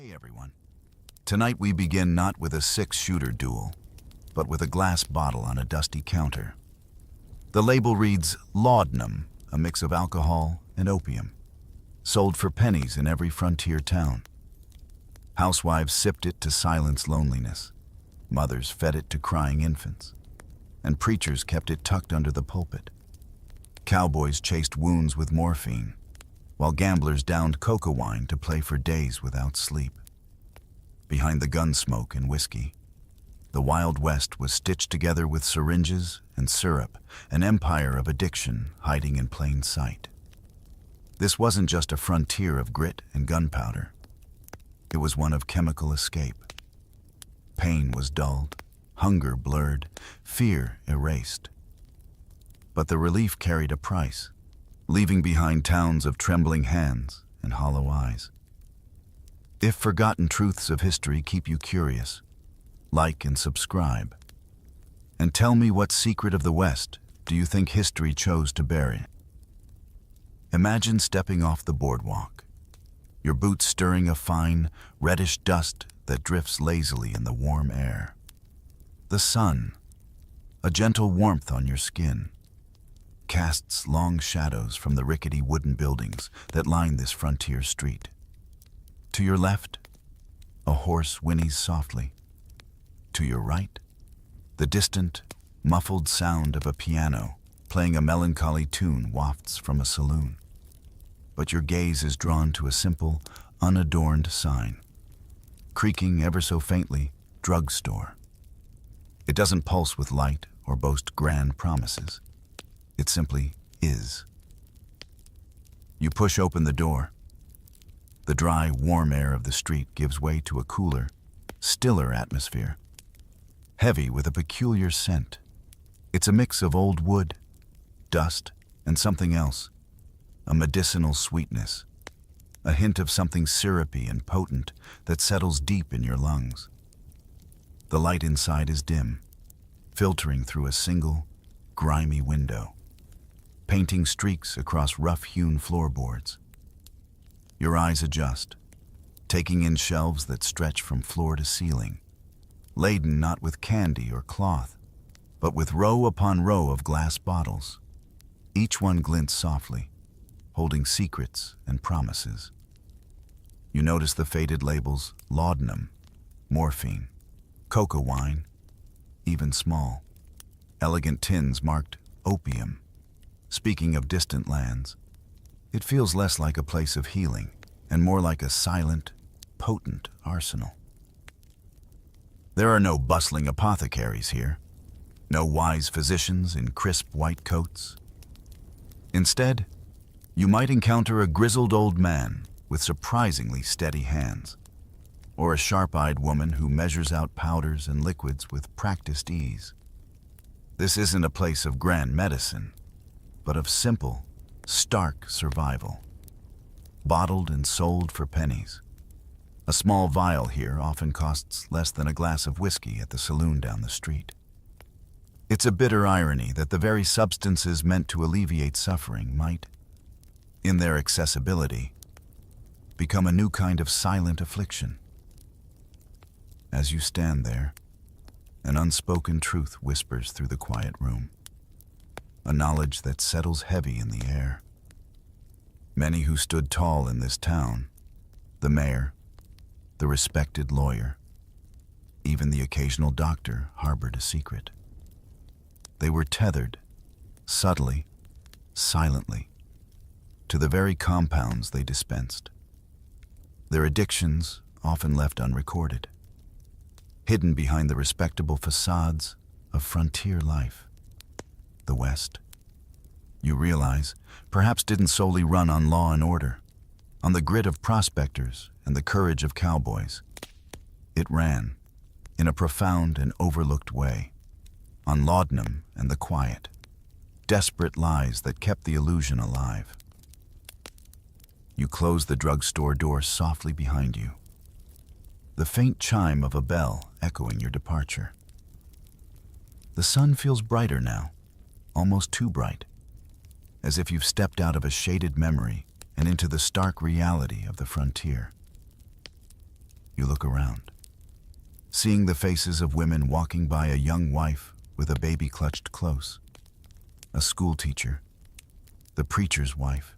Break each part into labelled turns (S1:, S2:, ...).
S1: Hey everyone. Tonight we begin not with a six-shooter duel, but with a glass bottle on a dusty counter. The label reads laudanum, a mix of alcohol and opium, sold for pennies in every frontier town. Housewives sipped it to silence loneliness, mothers fed it to crying infants, and preachers kept it tucked under the pulpit. Cowboys chased wounds with morphine, while gamblers downed coca wine to play for days without sleep. Behind the gun smoke and whiskey, the Wild West was stitched together with syringes and syrup, an empire of addiction hiding in plain sight. This wasn't just a frontier of grit and gunpowder. It was one of chemical escape. Pain was dulled, hunger blurred, fear erased. But the relief carried a price, leaving behind towns of trembling hands and hollow eyes. If forgotten truths of history keep you curious, like and subscribe. And tell me, what secret of the West do you think history chose to bury? Imagine stepping off the boardwalk, your boots stirring a fine, reddish dust that drifts lazily in the warm air. The sun, a gentle warmth on your skin, casts long shadows from the rickety wooden buildings that line this frontier street. To your left, a horse whinnies softly. To your right, the distant, muffled sound of a piano playing a melancholy tune wafts from a saloon. But your gaze is drawn to a simple, unadorned sign, creaking ever so faintly, drugstore. It doesn't pulse with light or boast grand promises. It simply is. You push open the door. The dry, warm air of the street gives way to a cooler, stiller atmosphere, heavy with a peculiar scent. It's a mix of old wood, dust, and something else, a medicinal sweetness, a hint of something syrupy and potent that settles deep in your lungs. The light inside is dim, filtering through a single, grimy window, painting streaks across rough-hewn floorboards. Your eyes adjust, taking in shelves that stretch from floor to ceiling, laden not with candy or cloth, but with row upon row of glass bottles. Each one glints softly, holding secrets and promises. You notice the faded labels laudanum, morphine, coca wine, even small, elegant tins marked opium. Speaking of distant lands, it feels less like a place of healing and more like a silent, potent arsenal. There are no bustling apothecaries here, no wise physicians in crisp white coats. Instead, you might encounter a grizzled old man with surprisingly steady hands, or a sharp-eyed woman who measures out powders and liquids with practiced ease. This isn't a place of grand medicine, but of simple, stark survival, bottled and sold for pennies. A small vial here often costs less than a glass of whiskey at the saloon down the street. It's a bitter irony that the very substances meant to alleviate suffering might, in their accessibility, become a new kind of silent affliction. As you stand there, an unspoken truth whispers through the quiet room, a knowledge that settles heavy in the air. Many who stood tall in this town, the mayor, the respected lawyer, even the occasional doctor, harbored a secret. They were tethered, subtly, silently, to the very compounds they dispensed. Their addictions often left unrecorded, hidden behind the respectable facades of frontier life. The West, you realize, perhaps didn't solely run on law and order, on the grit of prospectors and the courage of cowboys. It ran, in a profound and overlooked way, on laudanum and the quiet, desperate lies that kept the illusion alive. You close the drugstore door softly behind you, the faint chime of a bell echoing your departure. The sun feels brighter now, almost too bright, as if you've stepped out of a shaded memory and into the stark reality of the frontier. You look around, seeing the faces of women walking by a young wife with a baby clutched close, a school teacher, the preacher's wife.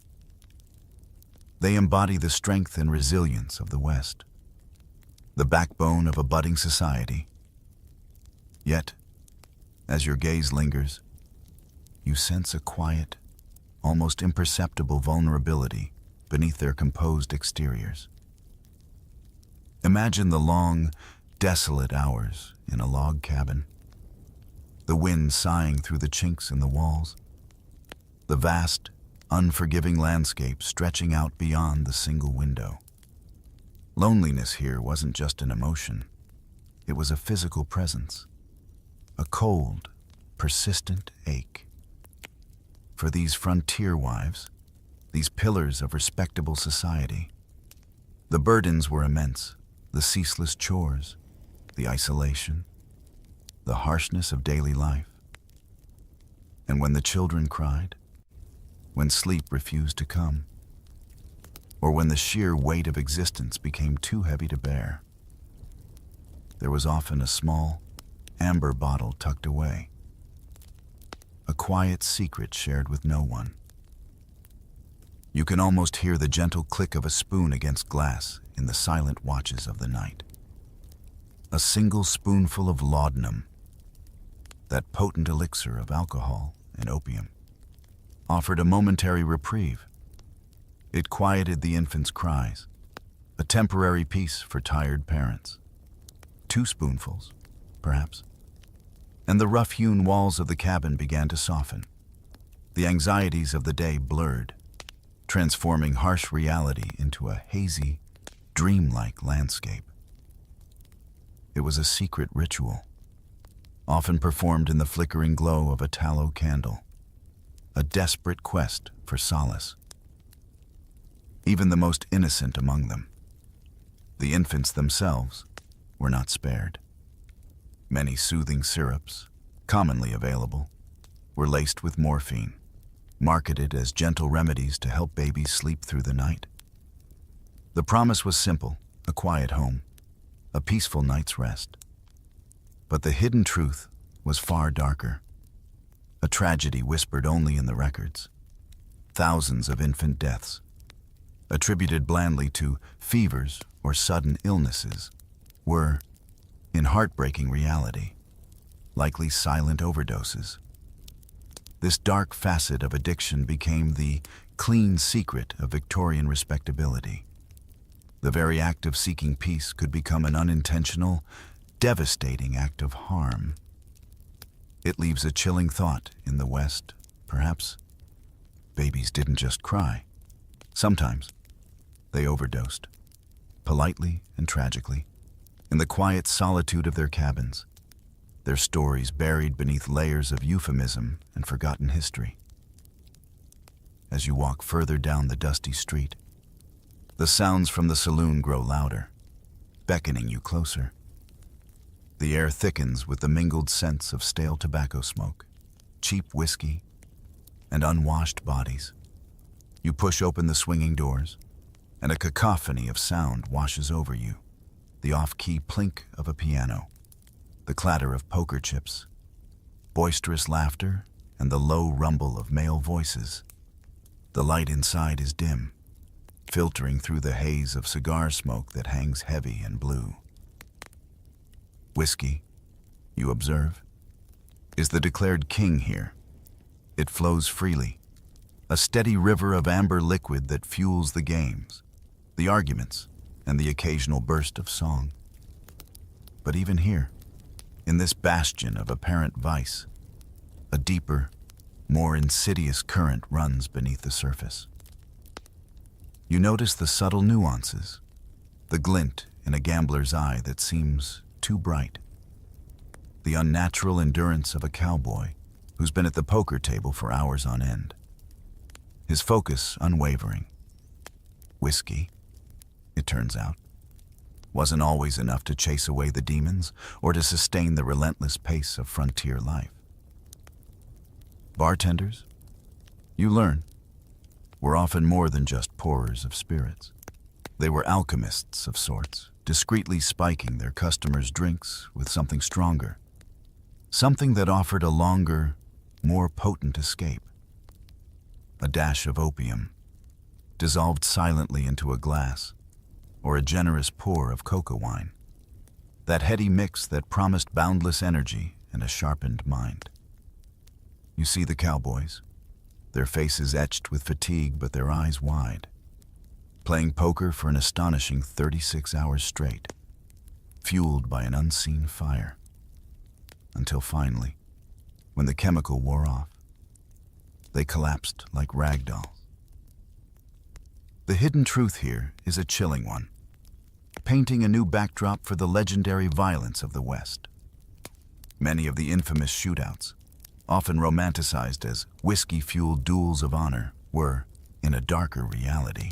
S1: They embody the strength and resilience of the West, the backbone of a budding society. Yet, as your gaze lingers, you sense a quiet, almost imperceptible vulnerability beneath their composed exteriors. Imagine the long, desolate hours in a log cabin, the wind sighing through the chinks in the walls, the vast, unforgiving landscape stretching out beyond the single window. Loneliness here wasn't just an emotion, it was a physical presence, a cold, persistent ache. For these frontier wives, these pillars of respectable society, the burdens were immense, the ceaseless chores, the isolation, the harshness of daily life. And when the children cried, when sleep refused to come, or when the sheer weight of existence became too heavy to bear, there was often a small, amber bottle tucked away, a quiet secret shared with no one. You can almost hear the gentle click of a spoon against glass in the silent watches of the night. A single spoonful of laudanum, that potent elixir of alcohol and opium, offered a momentary reprieve. It quieted the infant's cries, a temporary peace for tired parents. 2 spoonfuls, perhaps, and the rough-hewn walls of the cabin began to soften. The anxieties of the day blurred, transforming harsh reality into a hazy, dreamlike landscape. It was a secret ritual, often performed in the flickering glow of a tallow candle, a desperate quest for solace. Even the most innocent among them, the infants themselves, were not spared. Many soothing syrups, commonly available, were laced with morphine, marketed as gentle remedies to help babies sleep through the night. The promise was simple, a quiet home, a peaceful night's rest. But the hidden truth was far darker, a tragedy whispered only in the records. Thousands of infant deaths, attributed blandly to fevers or sudden illnesses, were, in heartbreaking reality, likely silent overdoses. This dark facet of addiction became the clean secret of Victorian respectability. The very act of seeking peace could become an unintentional, devastating act of harm. It leaves a chilling thought in the West, perhaps. Babies didn't just cry. Sometimes they overdosed, politely and tragically, in the quiet solitude of their cabins, their stories buried beneath layers of euphemism and forgotten history. As you walk further down the dusty street, the sounds from the saloon grow louder, beckoning you closer. The air thickens with the mingled scents of stale tobacco smoke, cheap whiskey, and unwashed bodies. You push open the swinging doors, and a cacophony of sound washes over you. The off-key plink of a piano, the clatter of poker chips, boisterous laughter, and the low rumble of male voices. The light inside is dim, filtering through the haze of cigar smoke that hangs heavy and blue. Whiskey, you observe, is the declared king here. It flows freely, a steady river of amber liquid that fuels the games, the arguments, and the occasional burst of song. But even here, in this bastion of apparent vice, a deeper, more insidious current runs beneath the surface. You notice the subtle nuances, the glint in a gambler's eye that seems too bright, the unnatural endurance of a cowboy who's been at the poker table for hours on end, his focus unwavering. Whiskey, it turns out, wasn't always enough to chase away the demons or to sustain the relentless pace of frontier life. Bartenders, you learn, were often more than just pourers of spirits. They were alchemists of sorts, discreetly spiking their customers' drinks with something stronger, something that offered a longer, more potent escape. A dash of opium, dissolved silently into a glass, or a generous pour of cocoa wine. That heady mix that promised boundless energy and a sharpened mind. You see the cowboys, their faces etched with fatigue but their eyes wide, playing poker for an astonishing 36 hours straight, fueled by an unseen fire. Until finally, when the chemical wore off, they collapsed like rag dolls. The hidden truth here is a chilling one, painting a new backdrop for the legendary violence of the West. Many of the infamous shootouts, often romanticized as whiskey-fueled duels of honor, were, in a darker reality,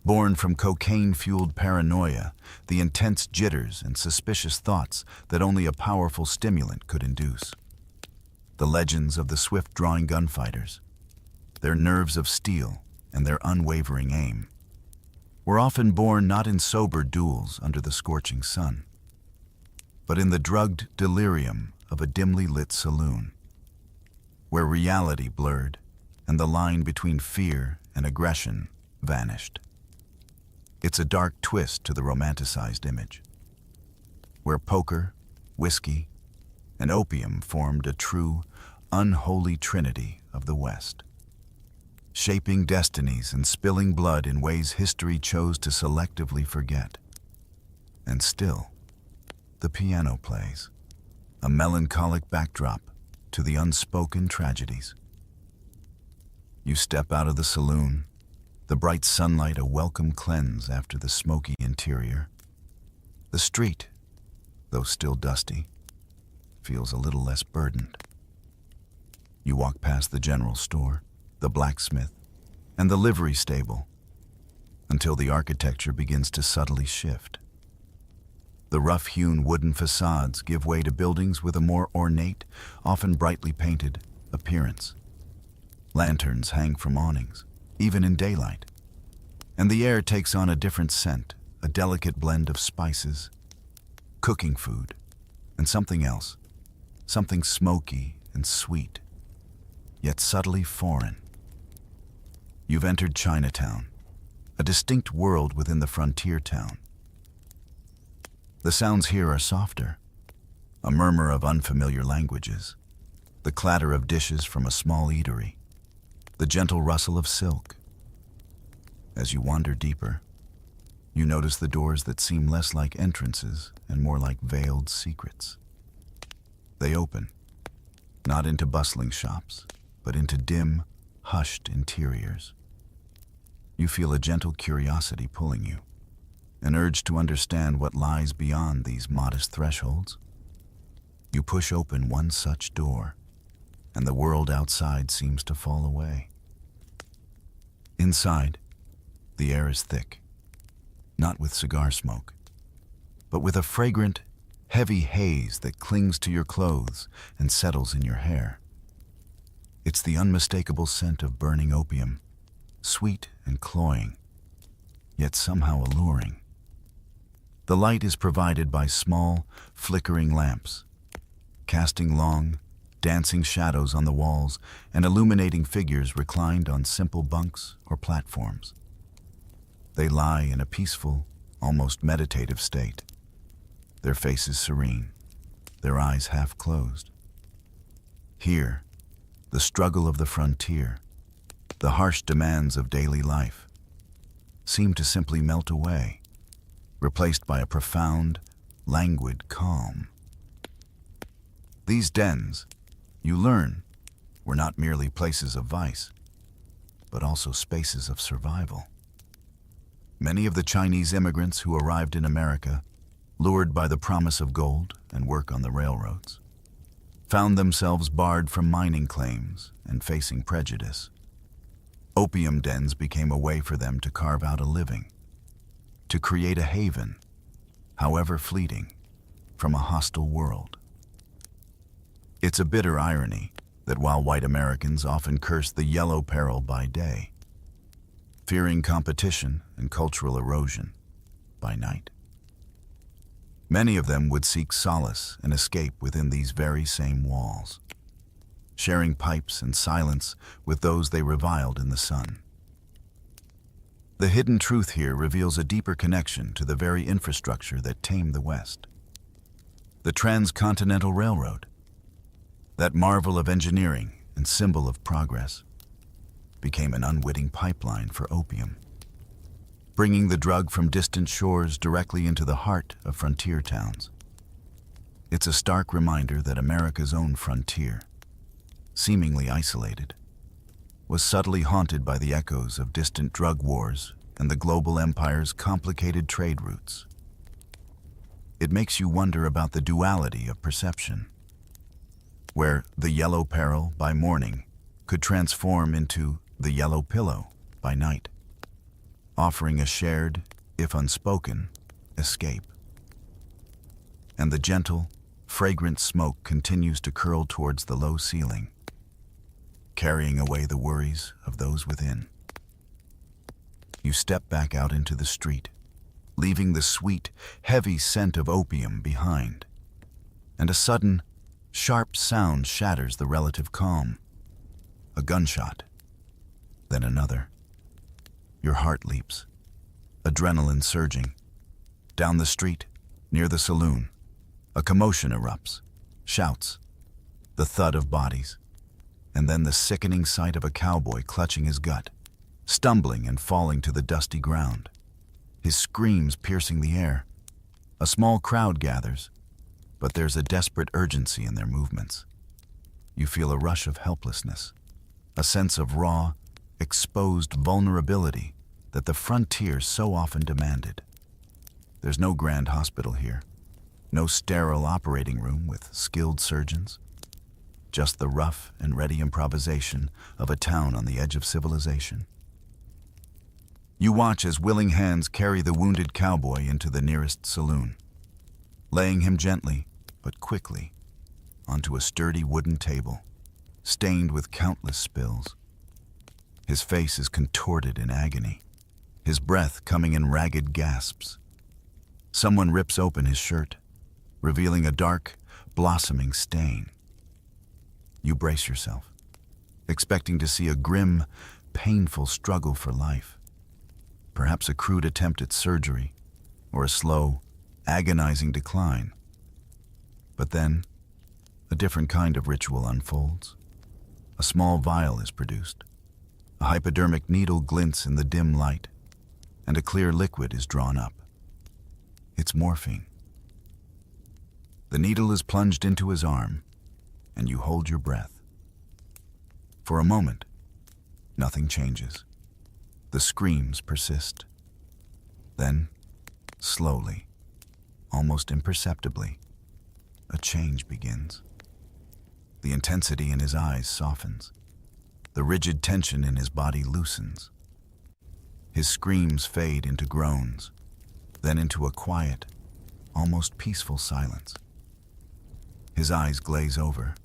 S1: born from cocaine-fueled paranoia, the intense jitters and suspicious thoughts that only a powerful stimulant could induce. The legends of the swift-drawing gunfighters, their nerves of steel and their unwavering aim, were often born not in sober duels under the scorching sun, but in the drugged delirium of a dimly lit saloon, where reality blurred and the line between fear and aggression vanished. It's a dark twist to the romanticized image, where poker, whiskey, and opium formed a true, unholy trinity of the West, shaping destinies and spilling blood in ways history chose to selectively forget. And still, the piano plays, a melancholic backdrop to the unspoken tragedies. You step out of the saloon, the bright sunlight a welcome cleanse after the smoky interior. The street, though still dusty, feels a little less burdened. You walk past the general store, the blacksmith, and the livery stable, until the architecture begins to subtly shift. The rough-hewn wooden facades give way to buildings with a more ornate, often brightly painted, appearance. Lanterns hang from awnings, even in daylight, and the air takes on a different scent, a delicate blend of spices, cooking food, and something else, something smoky and sweet, yet subtly foreign. You've entered Chinatown, a distinct world within the frontier town. The sounds here are softer, a murmur of unfamiliar languages, the clatter of dishes from a small eatery, the gentle rustle of silk. As you wander deeper, you notice the doors that seem less like entrances and more like veiled secrets. They open, not into bustling shops, but into dim, hushed interiors. You feel a gentle curiosity pulling you, an urge to understand what lies beyond these modest thresholds. You push open one such door, and the world outside seems to fall away. Inside, the air is thick, not with cigar smoke, but with a fragrant, heavy haze that clings to your clothes and settles in your hair. It's the unmistakable scent of burning opium, sweet and cloying, yet somehow alluring. The light is provided by small, flickering lamps, casting long, dancing shadows on the walls and illuminating figures reclined on simple bunks or platforms. They lie in a peaceful, almost meditative state, their faces serene, their eyes half closed. Here, the struggle of the frontier, the harsh demands of daily life, seem to simply melt away, replaced by a profound, languid calm. These dens, you learn, were not merely places of vice, but also spaces of survival. Many of the Chinese immigrants who arrived in America, lured by the promise of gold and work on the railroads, found themselves barred from mining claims and facing prejudice. Opium dens became a way for them to carve out a living, to create a haven, however fleeting, from a hostile world. It's a bitter irony that while white Americans often curse the yellow peril by day, fearing competition and cultural erosion by night, Many of them would seek solace and escape within these very same walls, sharing pipes and silence with those they reviled in the sun. The hidden truth here reveals a deeper connection to the very infrastructure that tamed the West. The Transcontinental Railroad, that marvel of engineering and symbol of progress, became an unwitting pipeline for opium, bringing the drug from distant shores directly into the heart of frontier towns. It's a stark reminder that America's own frontier, seemingly isolated, was subtly haunted by the echoes of distant drug wars and the global empire's complicated trade routes. It makes you wonder about the duality of perception, where the yellow peril by morning could transform into the yellow pillow by night, offering a shared, if unspoken, escape. And the gentle, fragrant smoke continues to curl towards the low ceiling, carrying away the worries of those within. You step back out into the street, leaving the sweet, heavy scent of opium behind, and a sudden, sharp sound shatters the relative calm. A gunshot, then another. Your heart leaps, adrenaline surging. Down the street, near the saloon, a commotion erupts, shouts, the thud of bodies, and then the sickening sight of a cowboy clutching his gut, stumbling and falling to the dusty ground, his screams piercing the air. A small crowd gathers, but there's a desperate urgency in their movements. You feel a rush of helplessness, a sense of raw, exposed vulnerability that the frontier so often demanded. There's no grand hospital here, no sterile operating room with skilled surgeons, just the rough and ready improvisation of a town on the edge of civilization. You watch as willing hands carry the wounded cowboy into the nearest saloon, laying him gently but quickly onto a sturdy wooden table, stained with countless spills. His face is contorted in agony, his breath coming in ragged gasps. Someone rips open his shirt, revealing a dark, blossoming stain. You brace yourself, expecting to see a grim, painful struggle for life. Perhaps a crude attempt at surgery, or a slow, agonizing decline. But then, a different kind of ritual unfolds. A small vial is produced. A hypodermic needle glints in the dim light, and a clear liquid is drawn up. It's morphine. The needle is plunged into his arm, and you hold your breath. For a moment, nothing changes. The screams persist. Then, slowly, almost imperceptibly, a change begins. The intensity in his eyes softens. The rigid tension in his body loosens. His screams fade into groans, then into a quiet, almost peaceful silence. His eyes glaze over,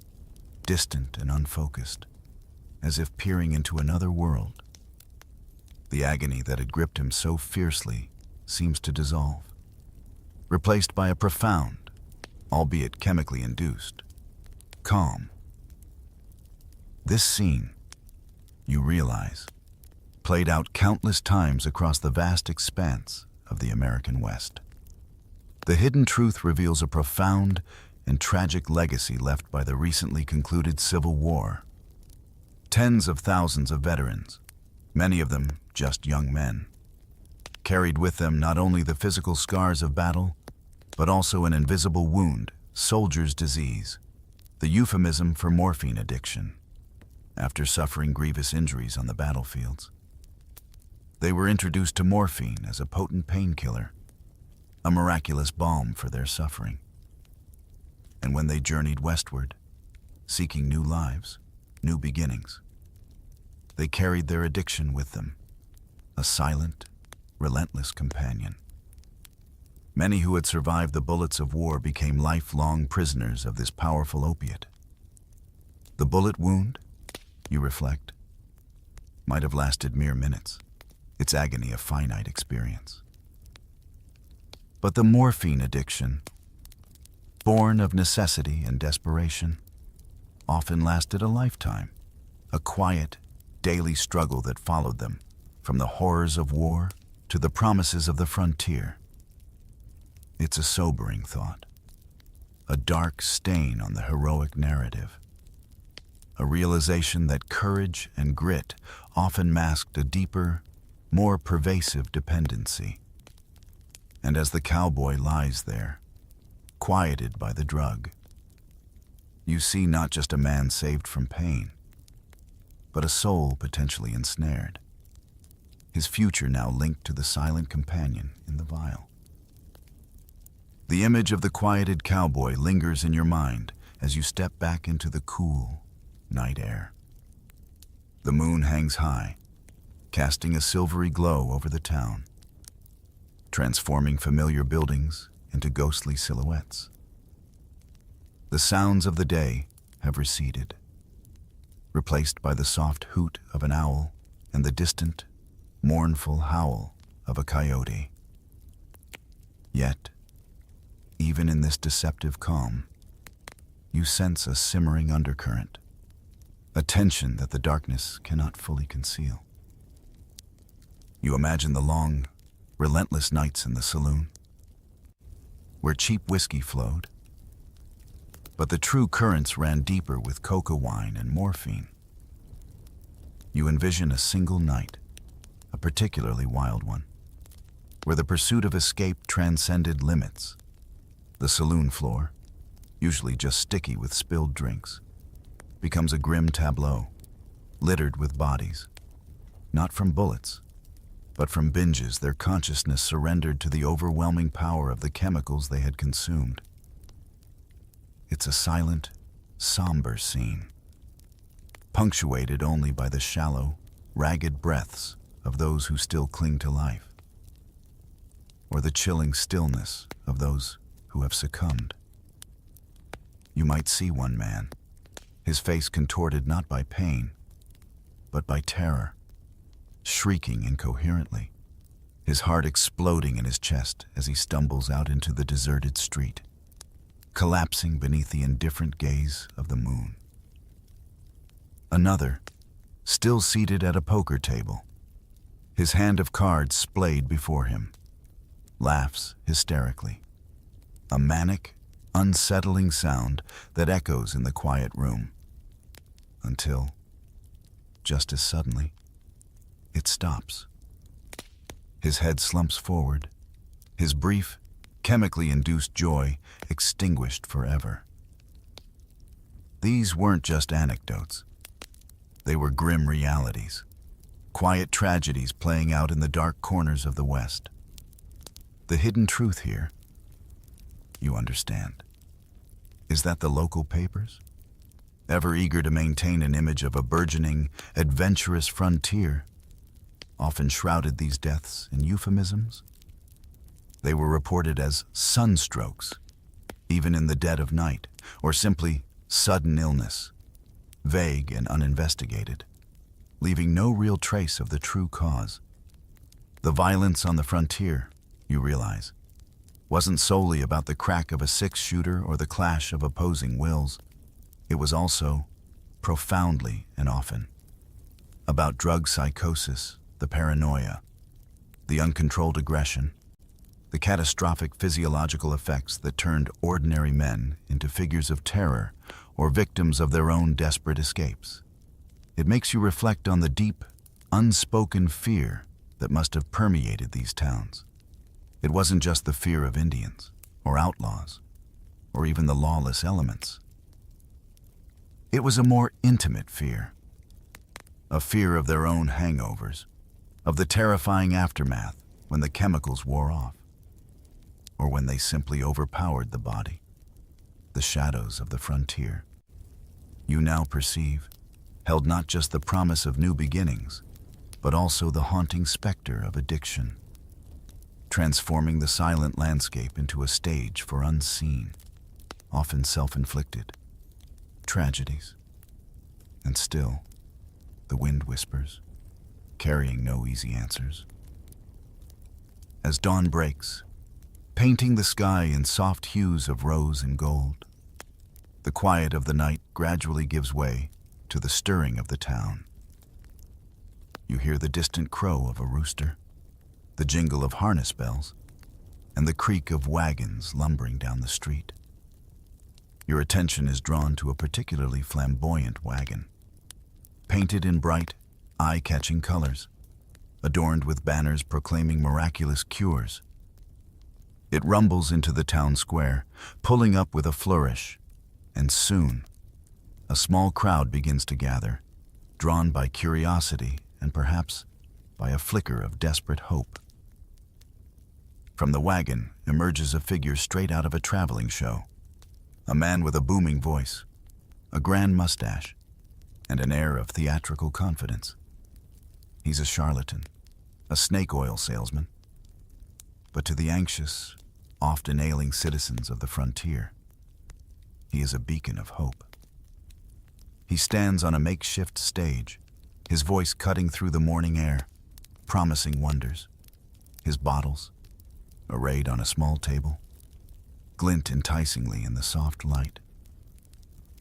S1: distant and unfocused, as if peering into another world. The agony that had gripped him so fiercely seems to dissolve, replaced by a profound, albeit chemically induced, calm. This scene, you realize, played out countless times across the vast expanse of the American West. The hidden truth reveals a profound and tragic legacy left by the recently concluded Civil War. Tens of thousands of veterans, many of them just young men, carried with them not only the physical scars of battle, but also an invisible wound, soldier's disease, the euphemism for morphine addiction, after suffering grievous injuries on the battlefields. They were introduced to morphine as a potent painkiller, a miraculous balm for their suffering. And when they journeyed westward, seeking new lives, new beginnings, they carried their addiction with them, a silent, relentless companion. Many who had survived the bullets of war became lifelong prisoners of this powerful opiate. The bullet wound, you reflect, might have lasted mere minutes, its agony a finite experience. But the morphine addiction born of necessity and desperation, often lasted a lifetime, a quiet, daily struggle that followed them, from the horrors of war to the promises of the frontier. It's a sobering thought, a dark stain on the heroic narrative, a realization that courage and grit often masked a deeper, more pervasive dependency. And as the cowboy lies there, quieted by the drug, you see not just a man saved from pain, but a soul potentially ensnared, his future now linked to the silent companion in the vial. The image of the quieted cowboy lingers in your mind as you step back into the cool night air. The moon hangs high, casting a silvery glow over the town, transforming familiar buildings into ghostly silhouettes. The sounds of the day have receded, replaced by the soft hoot of an owl and the distant, mournful howl of a coyote. Yet, even in this deceptive calm, you sense a simmering undercurrent, a tension that the darkness cannot fully conceal. You imagine the long, relentless nights in the saloon, where cheap whiskey flowed, but the true currents ran deeper with coca wine and morphine. You envision a single night, a particularly wild one, where the pursuit of escape transcended limits. The saloon floor, usually just sticky with spilled drinks, becomes a grim tableau, littered with bodies, not from bullets, but from binges their consciousness surrendered to the overwhelming power of the chemicals they had consumed. It's a silent, somber scene, punctuated only by the shallow, ragged breaths of those who still cling to life, or the chilling stillness of those who have succumbed. You might see one man, his face contorted not by pain, but by terror, shrieking incoherently, his heart exploding in his chest as he stumbles out into the deserted street, collapsing beneath the indifferent gaze of the moon. Another, still seated at a poker table, his hand of cards splayed before him, laughs hysterically, a manic, unsettling sound that echoes in the quiet room, until, just as suddenly, it stops. His head slumps forward, his brief, chemically induced joy extinguished forever. These weren't just anecdotes. They were grim realities, quiet tragedies playing out in the dark corners of the West. The hidden truth here, you understand, is that the local papers, ever eager to maintain an image of a burgeoning, adventurous frontier, often shrouded these deaths in euphemisms. They were reported as sunstrokes, even in the dead of night, or simply sudden illness, vague and uninvestigated, leaving no real trace of the true cause. The violence on the frontier, you realize, wasn't solely about the crack of a six-shooter or the clash of opposing wills. It was also, profoundly and often, about drug psychosis, the paranoia, the uncontrolled aggression, the catastrophic physiological effects that turned ordinary men into figures of terror or victims of their own desperate escapes. It makes you reflect on the deep, unspoken fear that must have permeated these towns. It wasn't just the fear of Indians, or outlaws, or even the lawless elements. It was a more intimate fear, a fear of their own hangovers, of the terrifying aftermath when the chemicals wore off, or when they simply overpowered the body, the shadows of the frontier. You now perceive, held not just the promise of new beginnings, but also the haunting specter of addiction, transforming the silent landscape into a stage for unseen, often self-inflicted, tragedies. And still, the wind whispers, carrying no easy answers. As dawn breaks, painting the sky in soft hues of rose and gold. The quiet of the night gradually gives way to the stirring of the town. You hear the distant crow of a rooster, the jingle of harness bells, and the creak of wagons lumbering down the street. Your attention is drawn to a particularly flamboyant wagon, painted in bright, eye-catching colors, adorned with banners proclaiming miraculous cures. It rumbles into the town square, pulling up with a flourish, and soon, a small crowd begins to gather, drawn by curiosity and perhaps by a flicker of desperate hope. From the wagon emerges a figure straight out of a traveling show, a man with a booming voice, a grand mustache, and an air of theatrical confidence. He's a charlatan, a snake oil salesman. But to the anxious, often ailing citizens of the frontier, he is a beacon of hope. He stands on a makeshift stage, his voice cutting through the morning air, promising wonders. His bottles, arrayed on a small table, glint enticingly in the soft light.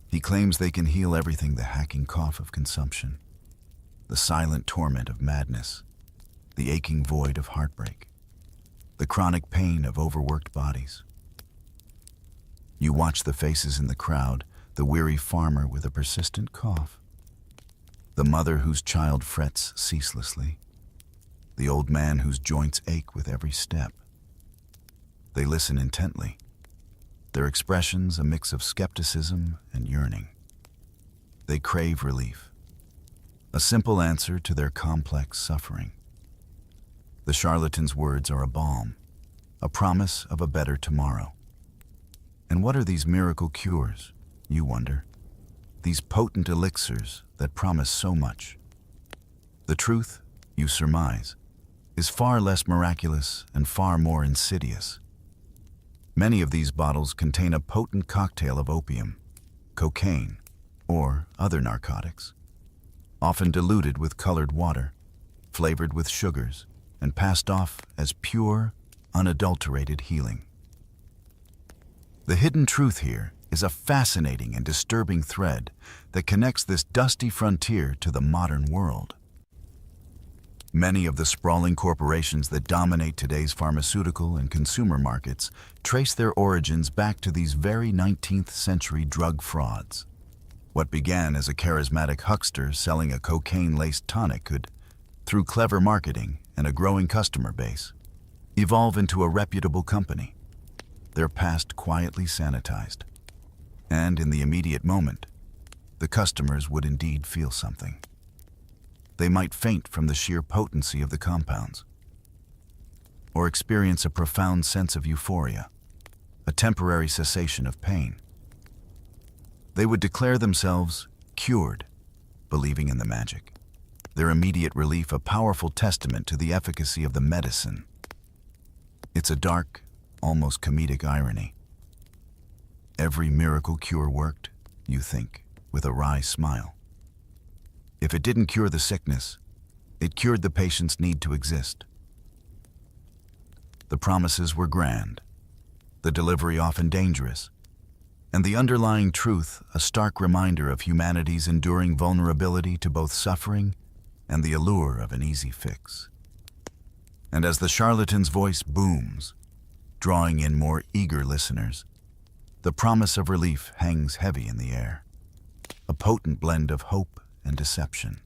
S1: He claims they can heal everything: the hacking cough of consumption, the silent torment of madness, the aching void of heartbreak, the chronic pain of overworked bodies. You watch the faces in the crowd, the weary farmer with a persistent cough, the mother whose child frets ceaselessly, the old man whose joints ache with every step. They listen intently, their expressions a mix of skepticism and yearning. They crave relief, a simple answer to their complex suffering. The charlatan's words are a balm, a promise of a better tomorrow. And what are these miracle cures, you wonder? These potent elixirs that promise so much? The truth, you surmise, is far less miraculous and far more insidious. Many of these bottles contain a potent cocktail of opium, cocaine, or other narcotics, often diluted with colored water, flavored with sugars, and passed off as pure, unadulterated healing. The hidden truth here is a fascinating and disturbing thread that connects this dusty frontier to the modern world. Many of the sprawling corporations that dominate today's pharmaceutical and consumer markets trace their origins back to these very 19th century drug frauds. What began as a charismatic huckster selling a cocaine-laced tonic could, through clever marketing and a growing customer base, evolve into a reputable company, their past quietly sanitized. And in the immediate moment, the customers would indeed feel something. They might faint from the sheer potency of the compounds, or experience a profound sense of euphoria, a temporary cessation of pain. They would declare themselves cured, believing in the magic, their immediate relief a powerful testament to the efficacy of the medicine. It's a dark, almost comedic irony. Every miracle cure worked, you think, with a wry smile. If it didn't cure the sickness, it cured the patient's need to exist. The promises were grand, the delivery often dangerous, and the underlying truth a stark reminder of humanity's enduring vulnerability to both suffering and the allure of an easy fix. And as the charlatan's voice booms, drawing in more eager listeners, the promise of relief hangs heavy in the air, a potent blend of hope and deception.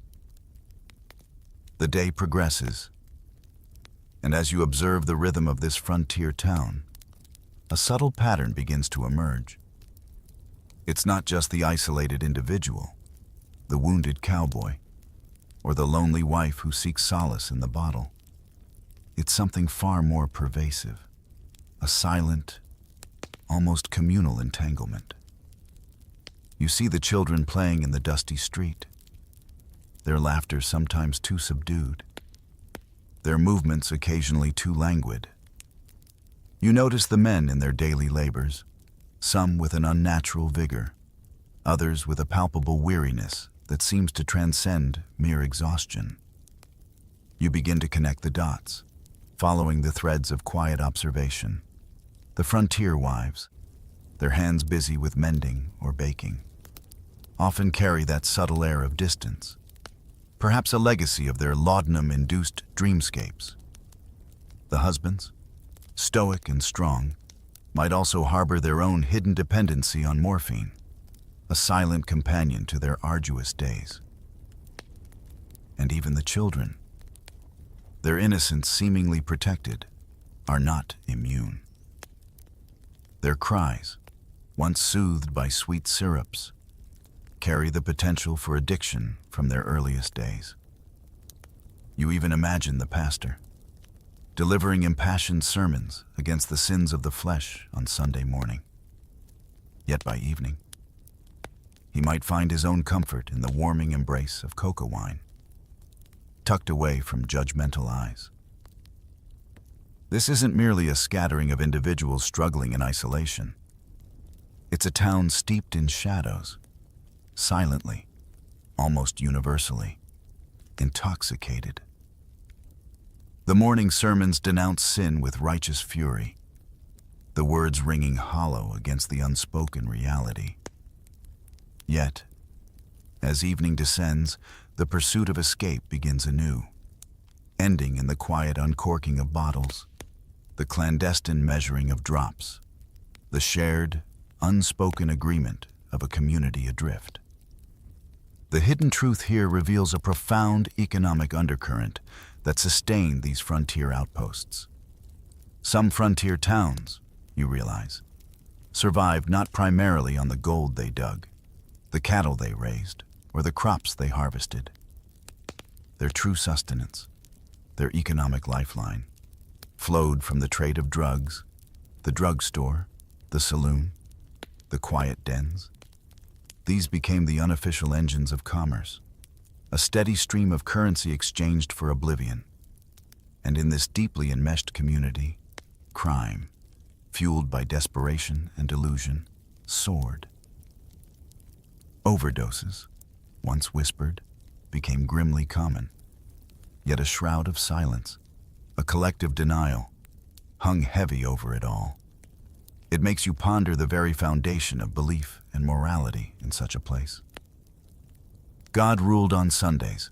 S1: The day progresses, and as you observe the rhythm of this frontier town, a subtle pattern begins to emerge. It's not just the isolated individual, the wounded cowboy, or the lonely wife who seeks solace in the bottle. It's something far more pervasive, a silent, almost communal entanglement. You see the children playing in the dusty street, their laughter sometimes too subdued, their movements occasionally too languid. You notice the men in their daily labors, some with an unnatural vigor, others with a palpable weariness that seems to transcend mere exhaustion. You begin to connect the dots, following the threads of quiet observation, The frontier wives, their hands busy with mending or baking, often carry that subtle air of distance, perhaps a legacy of their laudanum-induced dreamscapes. The husbands, stoic and strong, might also harbor their own hidden dependency on morphine, a silent companion to their arduous days. And even the children, their innocence seemingly protected, are not immune. Their cries, once soothed by sweet syrups, carry the potential for addiction from their earliest days. You even imagine the pastor, delivering impassioned sermons against the sins of the flesh on Sunday morning. Yet by evening, he might find his own comfort in the warming embrace of cocoa wine, tucked away from judgmental eyes. This isn't merely a scattering of individuals struggling in isolation. It's a town steeped in shadows, silently, almost universally, intoxicated. The morning sermons denounce sin with righteous fury, the words ringing hollow against the unspoken reality. Yet, as evening descends, the pursuit of escape begins anew, ending in the quiet uncorking of bottles, the clandestine measuring of drops, the shared, unspoken agreement of a community adrift. The hidden truth here reveals a profound economic undercurrent that sustained these frontier outposts. Some frontier towns, you realize, survived not primarily on the gold they dug, the cattle they raised, or the crops they harvested. Their true sustenance, their economic lifeline, flowed from the trade of drugs, the drugstore, the saloon, the quiet dens. These became the unofficial engines of commerce, a steady stream of currency exchanged for oblivion. And in this deeply enmeshed community, crime, fueled by desperation and delusion, soared. Overdoses, once whispered, became grimly common. Yet a shroud of silence, a collective denial, hung heavy over it all. It makes you ponder the very foundation of belief and morality in such a place. God ruled on Sundays.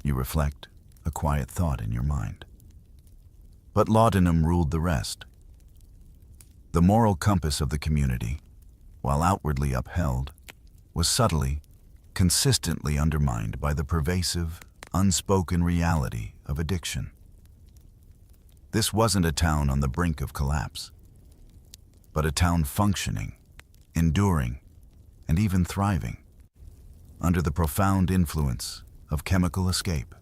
S1: You reflect, a quiet thought in your mind. But laudanum ruled the rest. The moral compass of the community, while outwardly upheld, was subtly, consistently undermined by the pervasive, unspoken reality of addiction. This wasn't a town on the brink of collapse, but a town functioning, enduring, and even thriving under the profound influence of chemical escape.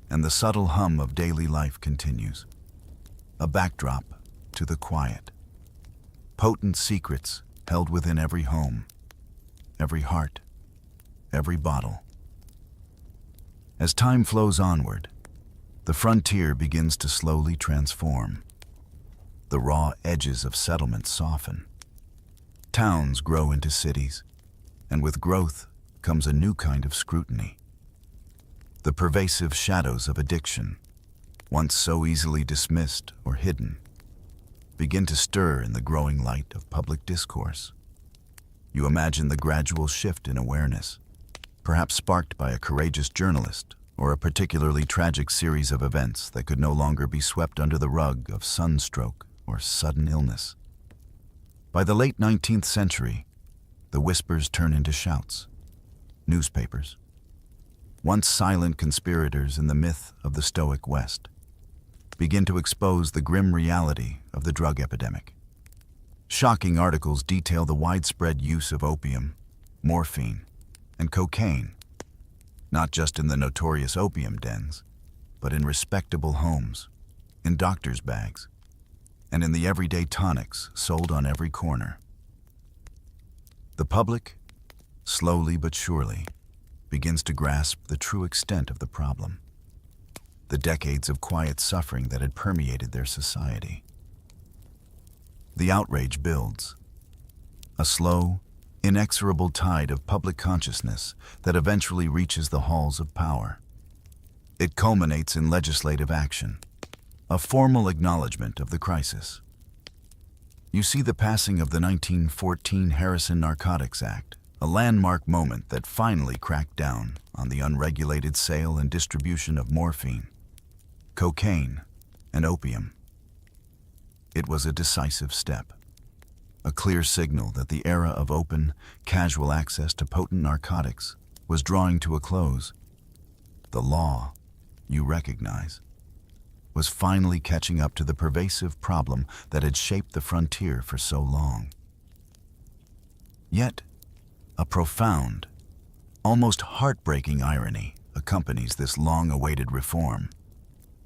S1: And the subtle hum of daily life continues, a backdrop to the quiet. Potent secrets held within every home, every heart, every bottle. As time flows onward, the frontier begins to slowly transform. The raw edges of settlements soften. Towns grow into cities, and with growth comes a new kind of scrutiny. The pervasive shadows of addiction, once so easily dismissed or hidden, begin to stir in the growing light of public discourse. You imagine the gradual shift in awareness, perhaps sparked by a courageous journalist or a particularly tragic series of events that could no longer be swept under the rug of sunstroke or sudden illness. By the late 19th century, the whispers turn into shouts. Newspapers, once silent conspirators in the myth of the Stoic West, begin to expose the grim reality of the drug epidemic. Shocking articles detail the widespread use of opium, morphine, and cocaine, not just in the notorious opium dens, but in respectable homes, in doctors' bags, and in the everyday tonics sold on every corner. The public, slowly but surely, begins to grasp the true extent of the problem, the decades of quiet suffering that had permeated their society. The outrage builds, a slow, inexorable tide of public consciousness that eventually reaches the halls of power. It culminates in legislative action, a formal acknowledgement of the crisis. You see the passing of the 1914 Harrison Narcotics Act, a landmark moment that finally cracked down on the unregulated sale and distribution of morphine, cocaine, and opium. It was a decisive step, a clear signal that the era of open, casual access to potent narcotics was drawing to a close. The law, you recognize, was finally catching up to the pervasive problem that had shaped the frontier for so long. Yet, a profound, almost heartbreaking irony accompanies this long-awaited reform.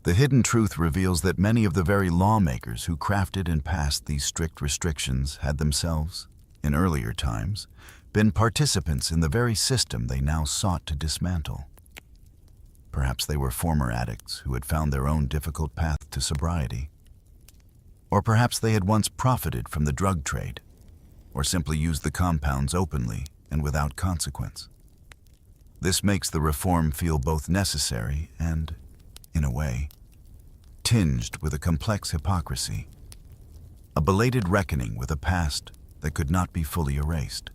S1: The hidden truth reveals that many of the very lawmakers who crafted and passed these strict restrictions had themselves, in earlier times, been participants in the very system they now sought to dismantle. Perhaps they were former addicts who had found their own difficult path to sobriety. Or perhaps they had once profited from the drug trade, or simply used the compounds openly and without consequence. This makes the reform feel both necessary and, in a way, tinged with a complex hypocrisy, a belated reckoning with a past that could not be fully erased.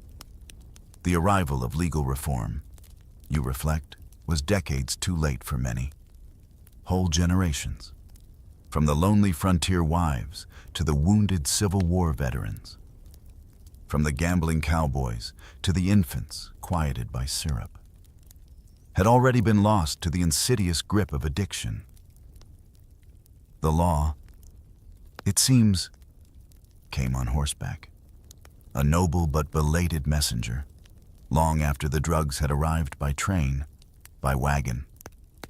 S1: The arrival of legal reform, you reflect, was decades too late for many. Whole generations, from the lonely frontier wives to the wounded Civil War veterans, from the gambling cowboys to the infants quieted by syrup, had already been lost to the insidious grip of addiction. The law, it seems, came on horseback, a noble but belated messenger, long after the drugs had arrived by train, by wagon,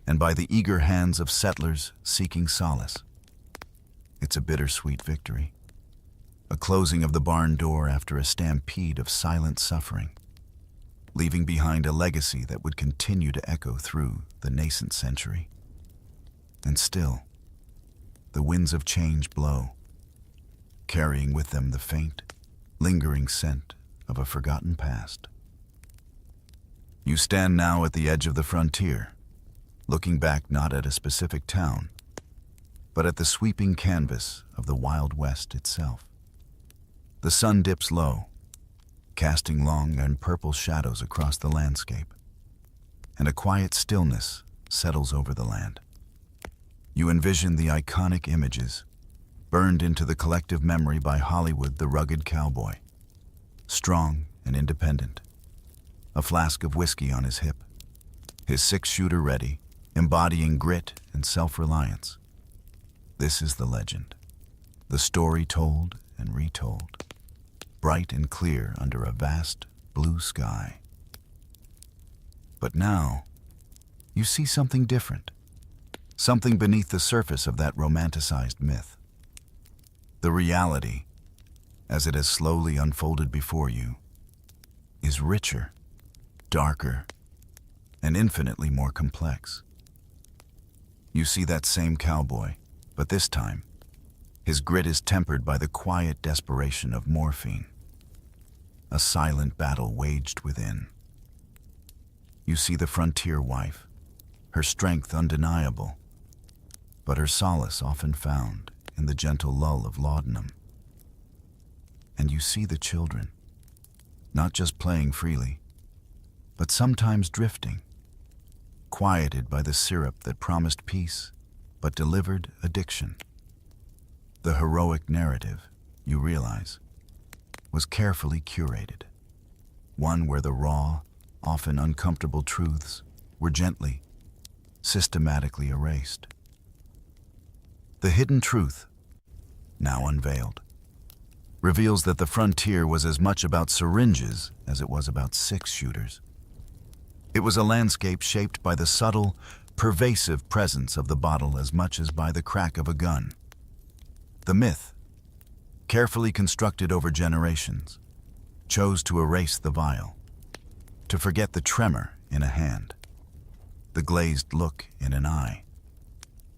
S1: and by the eager hands of settlers seeking solace. It's a bittersweet victory, a closing of the barn door after a stampede of silent suffering, leaving behind a legacy that would continue to echo through the nascent century. And still, the winds of change blow, carrying with them the faint, lingering scent of a forgotten past. You stand now at the edge of the frontier, looking back not at a specific town, but at the sweeping canvas of the Wild West itself. The sun dips low, casting long and purple shadows across the landscape, and a quiet stillness settles over the land. You envision the iconic images, burned into the collective memory by Hollywood, the rugged cowboy, strong and independent, a flask of whiskey on his hip, his six-shooter ready, embodying grit and self-reliance. This is the legend, the story told and retold, bright and clear under a vast blue sky. But now, you see something different, something beneath the surface of that romanticized myth. The reality, as it has slowly unfolded before you, is richer, darker, and infinitely more complex. You see that same cowboy, but this time, his grit is tempered by the quiet desperation of morphine, a silent battle waged within. You see the frontier wife, her strength undeniable, but her solace often found in the gentle lull of laudanum. And you see the children, not just playing freely, but sometimes drifting, quieted by the syrup that promised peace but delivered addiction. The heroic narrative, you realize, was carefully curated, one where the raw, often uncomfortable truths were gently, systematically erased. The hidden truth, now unveiled, reveals that the frontier was as much about syringes as it was about six-shooters. It was a landscape shaped by the subtle, pervasive presence of the bottle as much as by the crack of a gun. The myth, carefully constructed over generations, chose to erase the vial, to forget the tremor in a hand, the glazed look in an eye,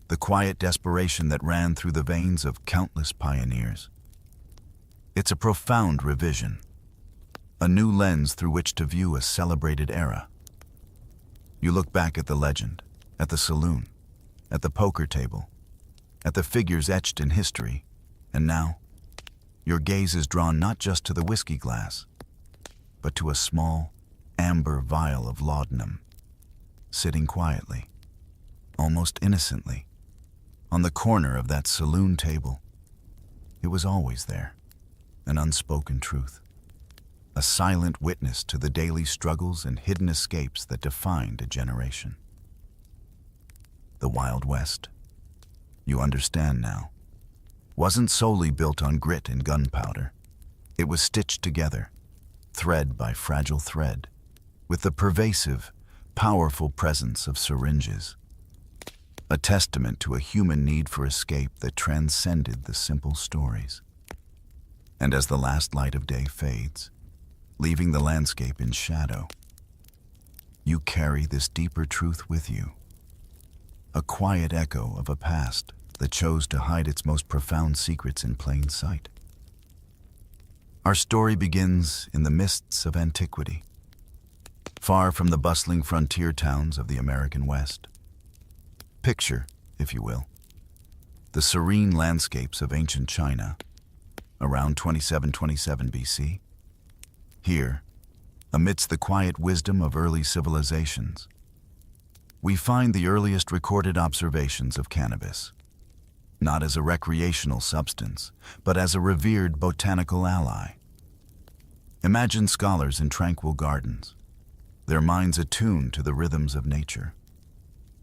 S1: the quiet desperation that ran through the veins of countless pioneers. It's a profound revision, a new lens through which to view a celebrated era. You look back at the legend, at the saloon, at the poker table, at the figures etched in history, and now, your gaze is drawn not just to the whiskey glass, but to a small, amber vial of laudanum, sitting quietly, almost innocently, on the corner of that saloon table. It was always there, an unspoken truth, a silent witness to the daily struggles and hidden escapes that defined a generation. The Wild West, you understand now, wasn't solely built on grit and gunpowder. It was stitched together, thread by fragile thread, with the pervasive, powerful presence of syringes, a testament to a human need for escape that transcended the simple stories. And as the last light of day fades, leaving the landscape in shadow, you carry this deeper truth with you, a quiet echo of a past that chose to hide its most profound secrets in plain sight. Our story begins in the mists of antiquity, far from the bustling frontier towns of the American West. Picture, if you will, the serene landscapes of ancient China, around 2727 BC. Here, amidst the quiet wisdom of early civilizations, we find the earliest recorded observations of cannabis, not as a recreational substance, but as a revered botanical ally. Imagine scholars in tranquil gardens, their minds attuned to the rhythms of nature,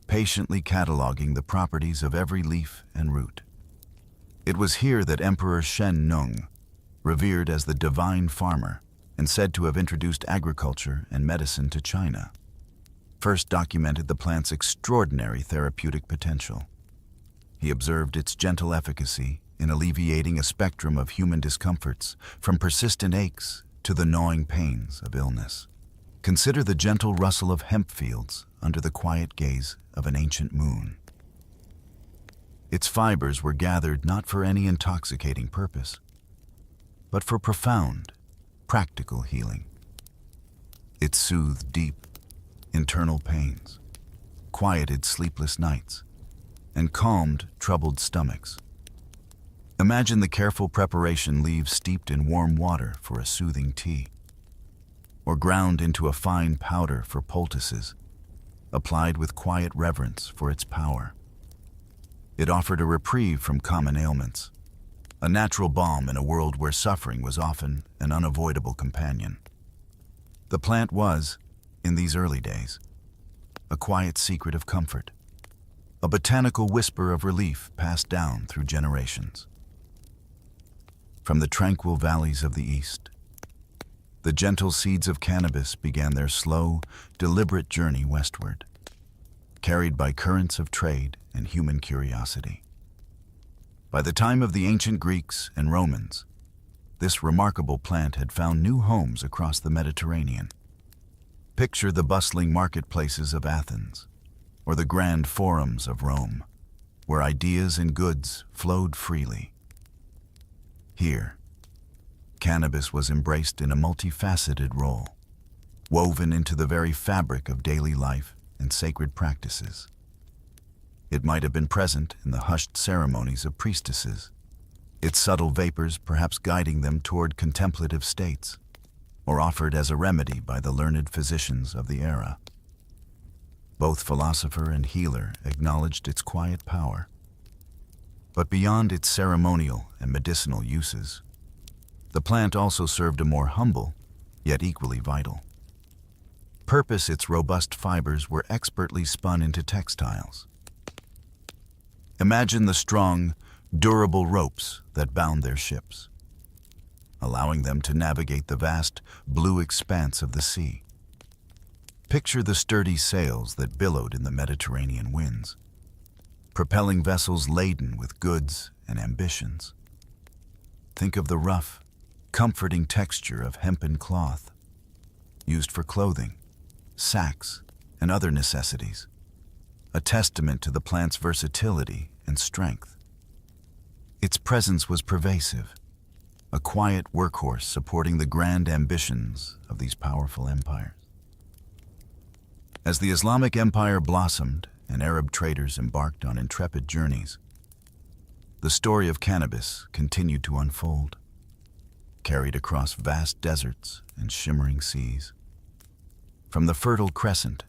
S1: patiently cataloging the properties of every leaf and root. It was here that Emperor Shen Nung, revered as the divine farmer and said to have introduced agriculture and medicine to China, first documented the plant's extraordinary therapeutic potential. He observed its gentle efficacy in alleviating a spectrum of human discomforts, from persistent aches to the gnawing pains of illness. Consider the gentle rustle of hemp fields under the quiet gaze of an ancient moon. Its fibers were gathered not for any intoxicating purpose, but for profound, practical healing. It soothed deep, internal pains, quieted sleepless nights, and calmed troubled stomachs. Imagine the careful preparation: leaves steeped in warm water for a soothing tea, or ground into a fine powder for poultices, applied with quiet reverence for its power. It offered a reprieve from common ailments, a natural balm in a world where suffering was often an unavoidable companion. The plant was, in these early days, a quiet secret of comfort, a botanical whisper of relief passed down through generations. From the tranquil valleys of the East, the gentle seeds of cannabis began their slow, deliberate journey westward, carried by currents of trade and human curiosity. By the time of the ancient Greeks and Romans, this remarkable plant had found new homes across the Mediterranean. Picture the bustling marketplaces of Athens, or the grand forums of Rome, where ideas and goods flowed freely. Here, cannabis was embraced in a multifaceted role, woven into the very fabric of daily life and sacred practices. It might have been present in the hushed ceremonies of priestesses, its subtle vapors perhaps guiding them toward contemplative states, or offered as a remedy by the learned physicians of the era. Both philosopher and healer acknowledged its quiet power. But beyond its ceremonial and medicinal uses, the plant also served a more humble, yet equally vital purpose. Its robust fibers were expertly spun into textiles. Imagine the strong, durable ropes that bound their ships, allowing them to navigate the vast, blue expanse of the sea. Picture the sturdy sails that billowed in the Mediterranean winds, propelling vessels laden with goods and ambitions. Think of the rough, comforting texture of hempen cloth, used for clothing, sacks, and other necessities, a testament to the plant's versatility and strength. Its presence was pervasive, a quiet workhorse supporting the grand ambitions of these powerful empires. As the Islamic Empire blossomed and Arab traders embarked on intrepid journeys, the story of cannabis continued to unfold, carried across vast deserts and shimmering seas. From the Fertile Crescent,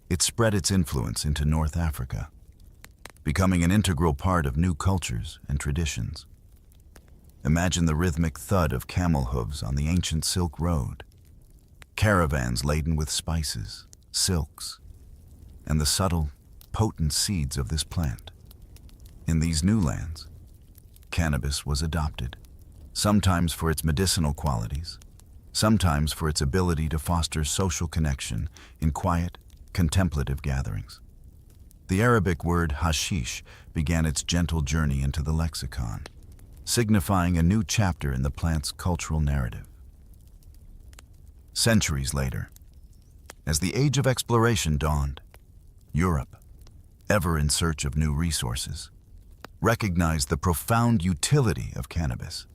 S1: it spread its influence into North Africa, becoming an integral part of new cultures and traditions. Imagine the rhythmic thud of camel hooves on the ancient Silk Road, caravans laden with spices, silks, and the subtle, potent seeds of this plant. In these new lands, cannabis was adopted, sometimes for its medicinal qualities, sometimes for its ability to foster social connection in quiet, contemplative gatherings. The Arabic word hashish began its gentle journey into the lexicon, signifying a new chapter in the plant's cultural narrative. Centuries later, as the age of exploration dawned, Europe, ever in search of new resources, recognized the profound utility of cannabis.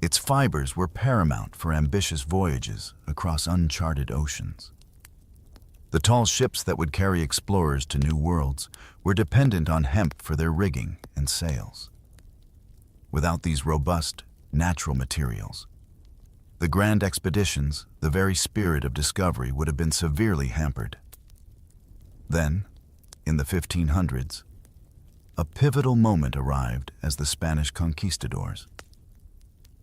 S1: Its fibers were paramount for ambitious voyages across uncharted oceans. The tall ships that would carry explorers to new worlds were dependent on hemp for their rigging and sails. Without these robust, natural materials, the grand expeditions, the very spirit of discovery, would have been severely hampered. Then, in the 1500s, a pivotal moment arrived as the Spanish conquistadors,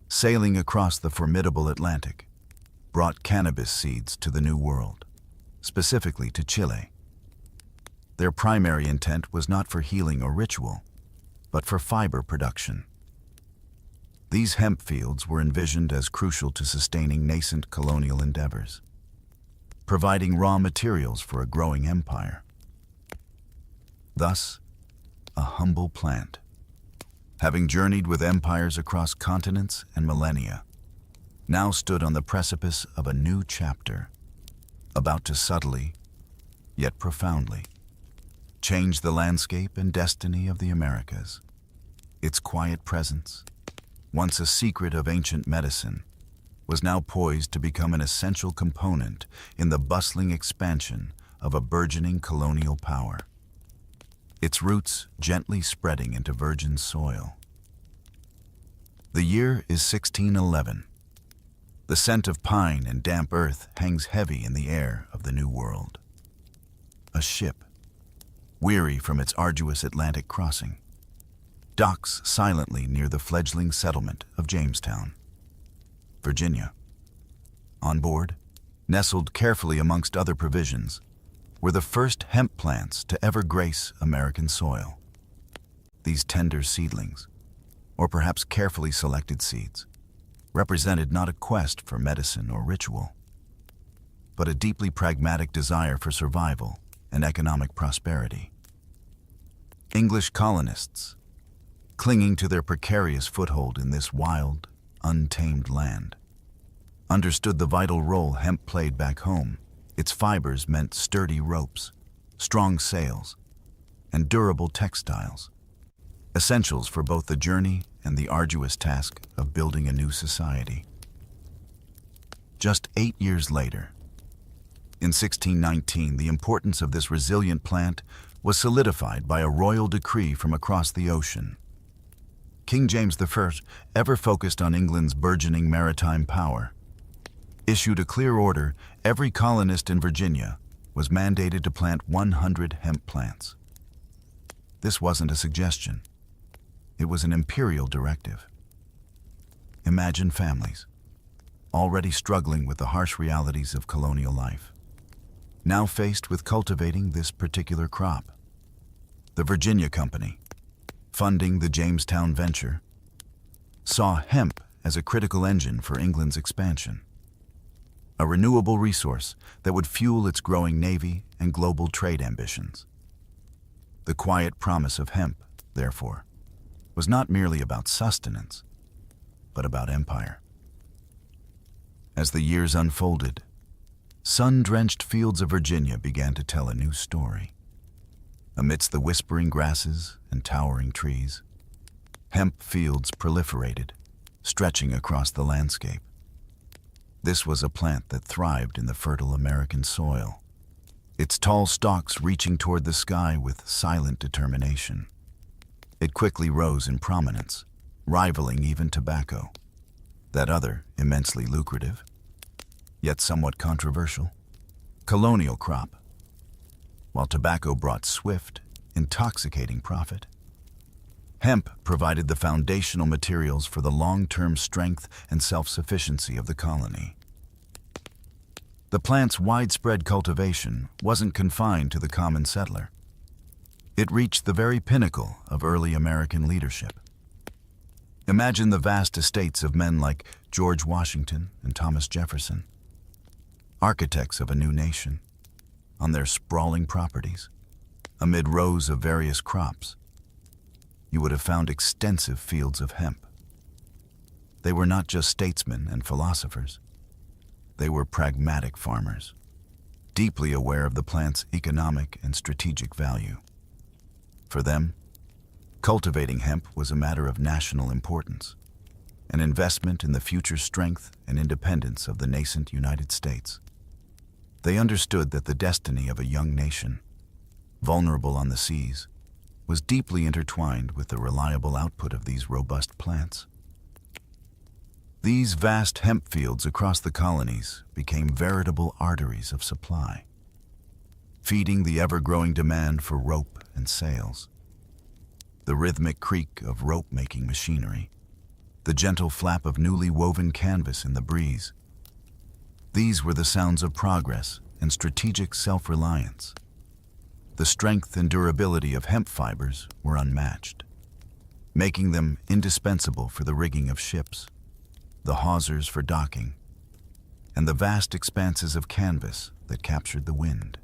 S1: sailing across the formidable Atlantic, brought cannabis seeds to the New World, specifically to Chile. Their primary intent was not for healing or ritual, but for fiber production. These hemp fields were envisioned as crucial to sustaining nascent colonial endeavors, providing raw materials for a growing empire. Thus, a humble plant, having journeyed with empires across continents and millennia, now stood on the precipice of a new chapter, about to subtly, yet profoundly, change the landscape and destiny of the Americas. Its quiet presence, once a secret of ancient medicine, was now poised to become an essential component in the bustling expansion of a burgeoning colonial power, its roots gently spreading into virgin soil. The year is 1611. The scent of pine and damp earth hangs heavy in the air of the New World. A ship, weary from its arduous Atlantic crossing, docks silently near the fledgling settlement of Jamestown, Virginia. On board, nestled carefully amongst other provisions, were the first hemp plants to ever grace American soil. These tender seedlings, or perhaps carefully selected seeds, represented not a quest for medicine or ritual, but a deeply pragmatic desire for survival and economic prosperity. English colonists, clinging to their precarious foothold in this wild, untamed land, understood the vital role hemp played back home. Its fibers meant sturdy ropes, strong sails, and durable textiles, essentials for both the journey and the arduous task of building a new society. Just 8 years later, in 1619, the importance of this resilient plant was solidified by a royal decree from across the ocean. King James I, ever focused on England's burgeoning maritime power, issued a clear order: every colonist in Virginia was mandated to plant 100 hemp plants. This wasn't a suggestion. It was an imperial directive. Imagine families, already struggling with the harsh realities of colonial life, now faced with cultivating this particular crop. The Virginia Company, funding the Jamestown venture, saw hemp as a critical engine for England's expansion, a renewable resource that would fuel its growing navy and global trade ambitions. The quiet promise of hemp, therefore, was not merely about sustenance, but about empire. As the years unfolded, sun-drenched fields of Virginia began to tell a new story. Amidst the whispering grasses and towering trees, hemp fields proliferated, stretching across the landscape. This was a plant that thrived in the fertile American soil, its tall stalks reaching toward the sky with silent determination. It quickly rose in prominence, rivaling even tobacco, that other immensely lucrative, yet somewhat controversial, colonial crop. While tobacco brought swift, intoxicating profit, hemp provided the foundational materials for the long-term strength and self-sufficiency of the colony. The plant's widespread cultivation wasn't confined to the common settler. It reached the very pinnacle of early American leadership. Imagine the vast estates of men like George Washington and Thomas Jefferson, architects of a new nation, on their sprawling properties, amid rows of various crops. You would have found extensive fields of hemp. They were not just statesmen and philosophers. They were pragmatic farmers, deeply aware of the plant's economic and strategic value. For them, cultivating hemp was a matter of national importance, an investment in the future strength and independence of the nascent United States. They understood that the destiny of a young nation, vulnerable on the seas, was deeply intertwined with the reliable output of these robust plants. These vast hemp fields across the colonies became veritable arteries of supply, feeding the ever-growing demand for rope and sails. The rhythmic creak of rope-making machinery, the gentle flap of newly woven canvas in the breeze. These were the sounds of progress and strategic self-reliance. The strength and durability of hemp fibers were unmatched, making them indispensable for the rigging of ships, the hawsers for docking, and the vast expanses of canvas that captured the wind.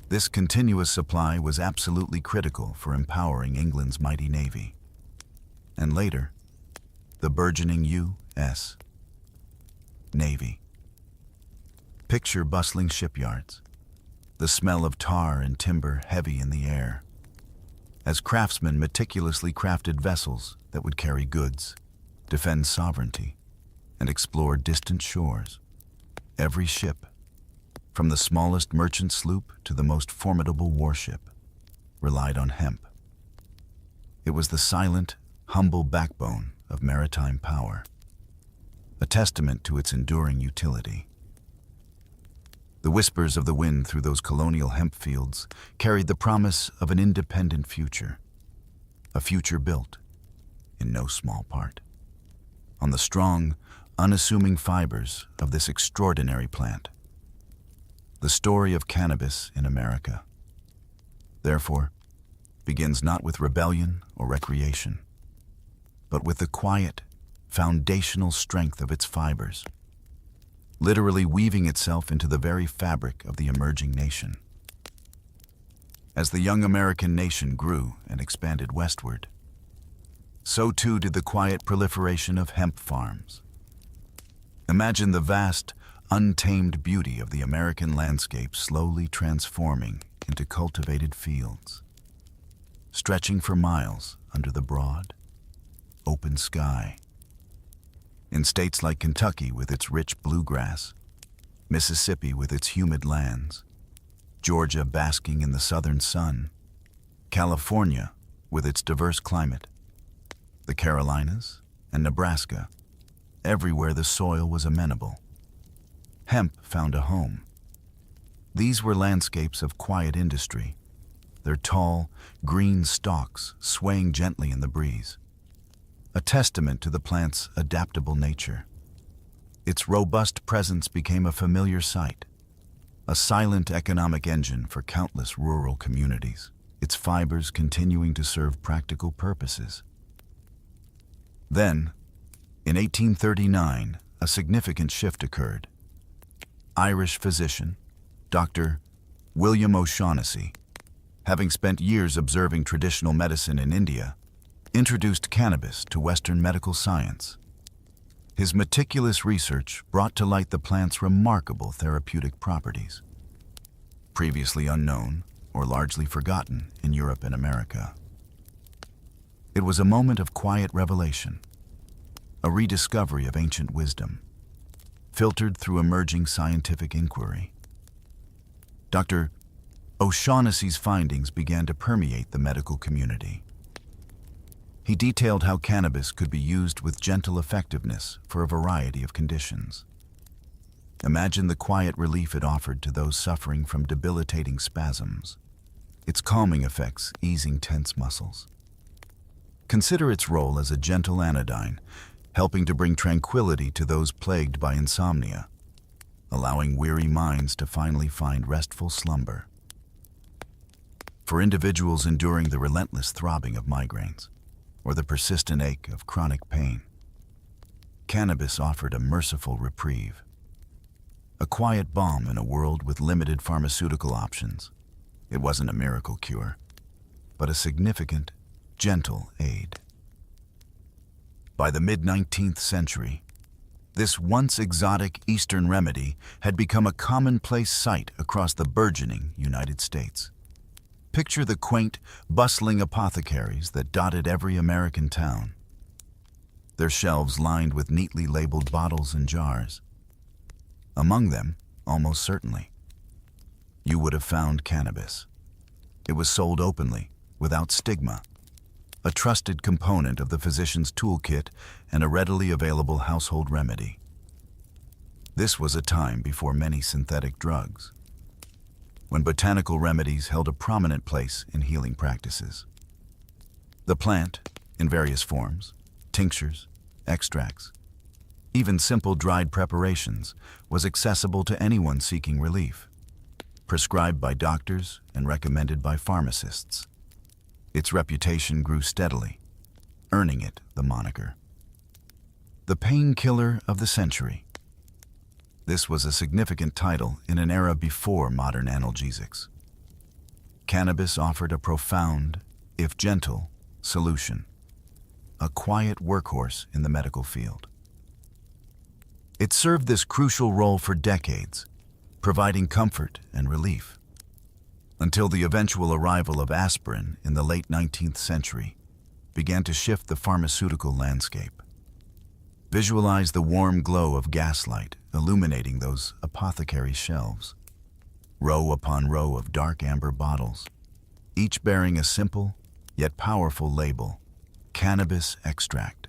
S1: This continuous supply was absolutely critical for empowering England's mighty navy, and later, the burgeoning U.S. Navy. Picture bustling shipyards, the smell of tar and timber heavy in the air, as craftsmen meticulously crafted vessels that would carry goods, defend sovereignty, and explore distant shores. Every ship, from the smallest merchant sloop to the most formidable warship, relied on hemp. It was the silent, humble backbone of maritime power, a testament to its enduring utility. The whispers of the wind through those colonial hemp fields carried the promise of an independent future, a future built, in no small part, on the strong, unassuming fibers of this extraordinary plant. The story of cannabis in America, therefore, begins not with rebellion or recreation, but with the quiet, foundational strength of its fibers, literally weaving itself into the very fabric of the emerging nation. As the young American nation grew and expanded westward, so too did the quiet proliferation of hemp farms. Imagine the vast, untamed beauty of the American landscape slowly transforming into cultivated fields, stretching for miles under the broad, open sky. In states like Kentucky with its rich bluegrass, Mississippi with its humid lands, Georgia basking in the southern sun, California with its diverse climate, the Carolinas and Nebraska, everywhere the soil was amenable, hemp found a home. These were landscapes of quiet industry, their tall, green stalks swaying gently in the breeze, a testament to the plant's adaptable nature. Its robust presence became a familiar sight, a silent economic engine for countless rural communities, its fibers continuing to serve practical purposes. Then, in 1839, a significant shift occurred. Irish physician, Dr. William O'Shaughnessy, having spent years observing traditional medicine in India, introduced cannabis to Western medical science. His meticulous research brought to light the plant's remarkable therapeutic properties, previously unknown or largely forgotten in Europe and America. It was a moment of quiet revelation, a rediscovery of ancient wisdom, filtered through emerging scientific inquiry. Dr. O'Shaughnessy's findings began to permeate the medical community, He detailed how cannabis could be used with gentle effectiveness for a variety of conditions. Imagine the quiet relief it offered to those suffering from debilitating spasms, its calming effects easing tense muscles. Consider its role as a gentle anodyne, helping to bring tranquility to those plagued by insomnia, allowing weary minds to finally find restful slumber. For individuals enduring the relentless throbbing of migraines, or the persistent ache of chronic pain, cannabis offered a merciful reprieve. A quiet balm in a world with limited pharmaceutical options. It wasn't a miracle cure, but a significant, gentle aid. By the mid-19th century, this once exotic Eastern remedy had become a commonplace sight across the burgeoning United States. Picture the quaint, bustling apothecaries that dotted every American town, their shelves lined with neatly labeled bottles and jars. Among them, almost certainly, you would have found cannabis. It was sold openly, without stigma, a trusted component of the physician's toolkit and a readily available household remedy. This was a time before many synthetic drugs, when botanical remedies held a prominent place in healing practices. The plant, in various forms, tinctures, extracts, even simple dried preparations, was accessible to anyone seeking relief, prescribed by doctors and recommended by pharmacists. Its reputation grew steadily, earning it the moniker, the painkiller of the century. This was a significant title in an era before modern analgesics. Cannabis offered a profound, if gentle, solution, a quiet workhorse in the medical field. It served this crucial role for decades, providing comfort and relief, until the eventual arrival of aspirin in the late 19th century began to shift the pharmaceutical landscape. Visualize the warm glow of gaslight illuminating those apothecary shelves, row upon row of dark amber bottles, each bearing a simple yet powerful label, cannabis extract.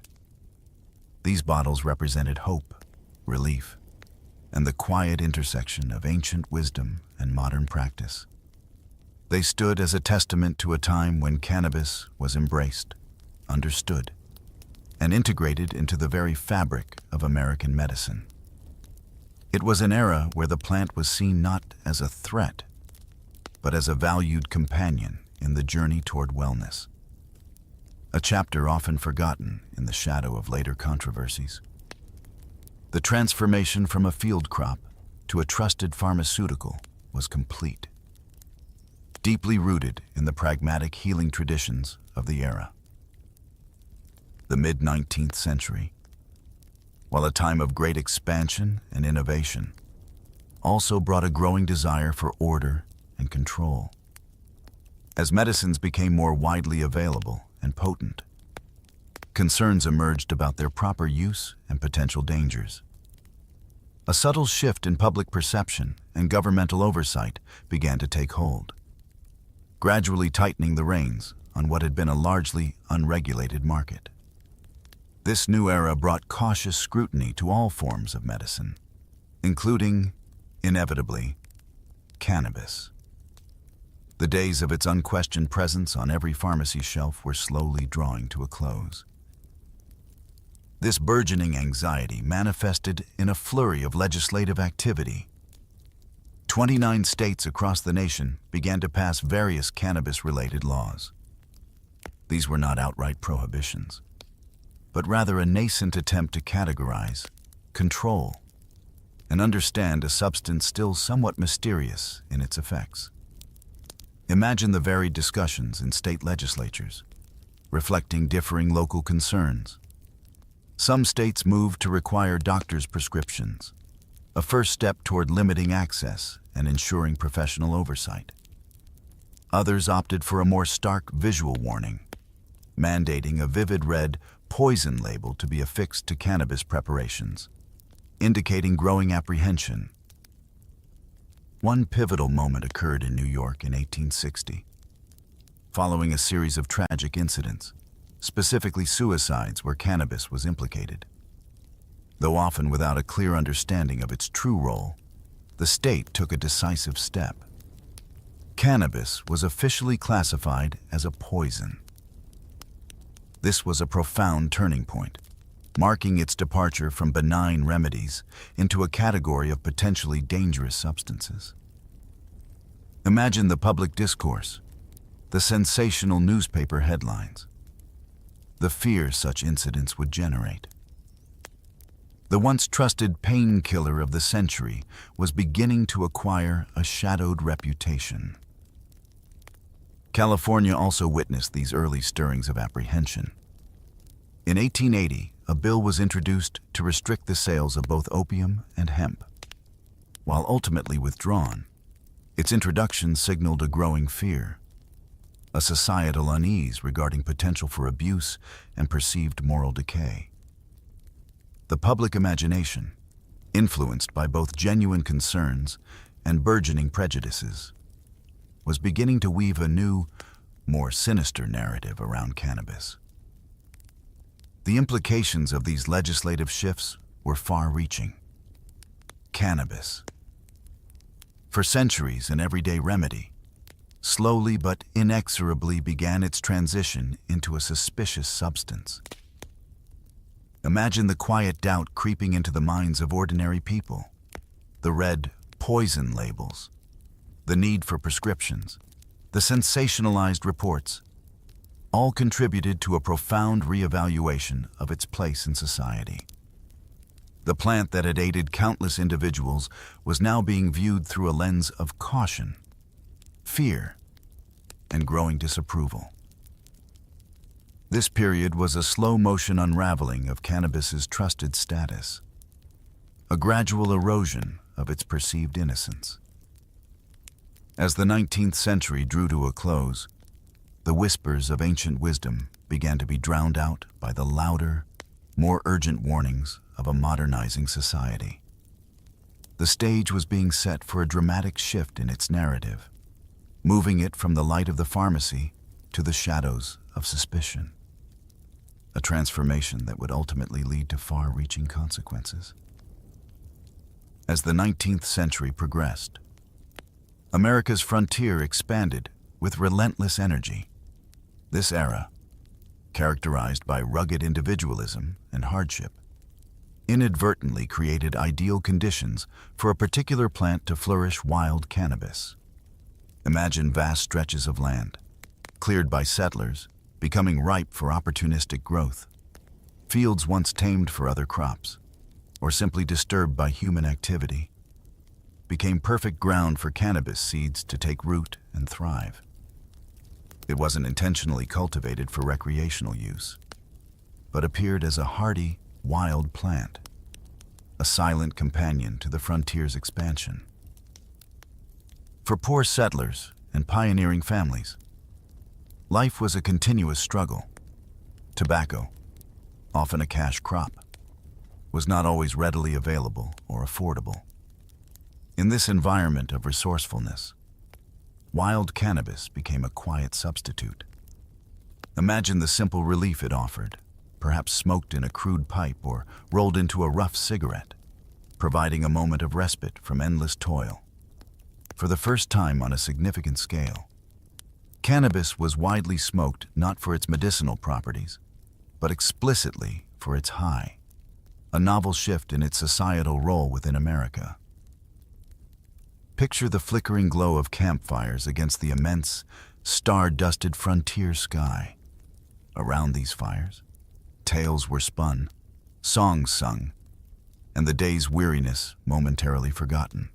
S1: These bottles represented hope, relief, and the quiet intersection of ancient wisdom and modern practice. They stood as a testament to a time when cannabis was embraced, understood, and integrated into the very fabric of American medicine. It was an era where the plant was seen not as a threat, but as a valued companion in the journey toward wellness. A chapter often forgotten in the shadow of later controversies. The transformation from a field crop to a trusted pharmaceutical was complete, deeply rooted in the pragmatic healing traditions of the era. The mid-19th century, while a time of great expansion and innovation, also brought a growing desire for order and control. As medicines became more widely available and potent, concerns emerged about their proper use and potential dangers. A subtle shift in public perception and governmental oversight began to take hold, gradually tightening the reins on what had been a largely unregulated market. This new era brought cautious scrutiny to all forms of medicine, including, inevitably, cannabis. The days of its unquestioned presence on every pharmacy shelf were slowly drawing to a close. This burgeoning anxiety manifested in a flurry of legislative activity. 29 states across the nation began to pass various cannabis-related laws. These were not outright prohibitions, but rather a nascent attempt to categorize, control, and understand a substance still somewhat mysterious in its effects. Imagine the varied discussions in state legislatures, reflecting differing local concerns. Some states moved to require doctors' prescriptions, a first step toward limiting access and ensuring professional oversight. Others opted for a more stark visual warning, mandating a vivid red poison label to be affixed to cannabis preparations, indicating growing apprehension. One pivotal moment occurred in New York in 1860. Following a series of tragic incidents, specifically suicides where cannabis was implicated. Though often without a clear understanding of its true role, the state took a decisive step. Cannabis was officially classified as a poison. This was a profound turning point, marking its departure from benign remedies into a category of potentially dangerous substances. Imagine the public discourse, the sensational newspaper headlines, the fear such incidents would generate. The once trusted painkiller of the century was beginning to acquire a shadowed reputation. California also witnessed these early stirrings of apprehension. In 1880, a bill was introduced to restrict the sales of both opium and hemp. While ultimately withdrawn, its introduction signaled a growing fear, a societal unease regarding potential for abuse and perceived moral decay. The public imagination, influenced by both genuine concerns and burgeoning prejudices, was beginning to weave a new, more sinister narrative around cannabis. The implications of these legislative shifts were far-reaching. Cannabis, for centuries an everyday remedy, slowly but inexorably began its transition into a suspicious substance. Imagine the quiet doubt creeping into the minds of ordinary people, the red poison labels, the need for prescriptions, the sensationalized reports, all contributed to a profound reevaluation of its place in society. The plant that had aided countless individuals was now being viewed through a lens of caution, fear, and growing disapproval. This period was a slow-motion unraveling of cannabis's trusted status, a gradual erosion of its perceived innocence. As the 19th century drew to a close, the whispers of ancient wisdom began to be drowned out by the louder, more urgent warnings of a modernizing society. The stage was being set for a dramatic shift in its narrative, moving it from the light of the pharmacy to the shadows of suspicion, a transformation that would ultimately lead to far-reaching consequences. As the 19th century progressed, America's frontier expanded with relentless energy. This era, characterized by rugged individualism and hardship, inadvertently created ideal conditions for a particular plant to flourish: wild cannabis. Imagine vast stretches of land, cleared by settlers, becoming ripe for opportunistic growth. Fields once tamed for other crops, or simply disturbed by human activity, became perfect ground for cannabis seeds to take root and thrive. It wasn't intentionally cultivated for recreational use, but appeared as a hardy, wild plant, a silent companion to the frontier's expansion. For poor settlers and pioneering families, life was a continuous struggle. Tobacco, often a cash crop, was not always readily available or affordable. In this environment of resourcefulness, wild cannabis became a quiet substitute. Imagine the simple relief it offered, perhaps smoked in a crude pipe or rolled into a rough cigarette, providing a moment of respite from endless toil. For the first time on a significant scale, cannabis was widely smoked not for its medicinal properties, but explicitly for its high, a novel shift in its societal role within America. Picture the flickering glow of campfires against the immense, star-dusted frontier sky. Around these fires, tales were spun, songs sung, and the day's weariness momentarily forgotten.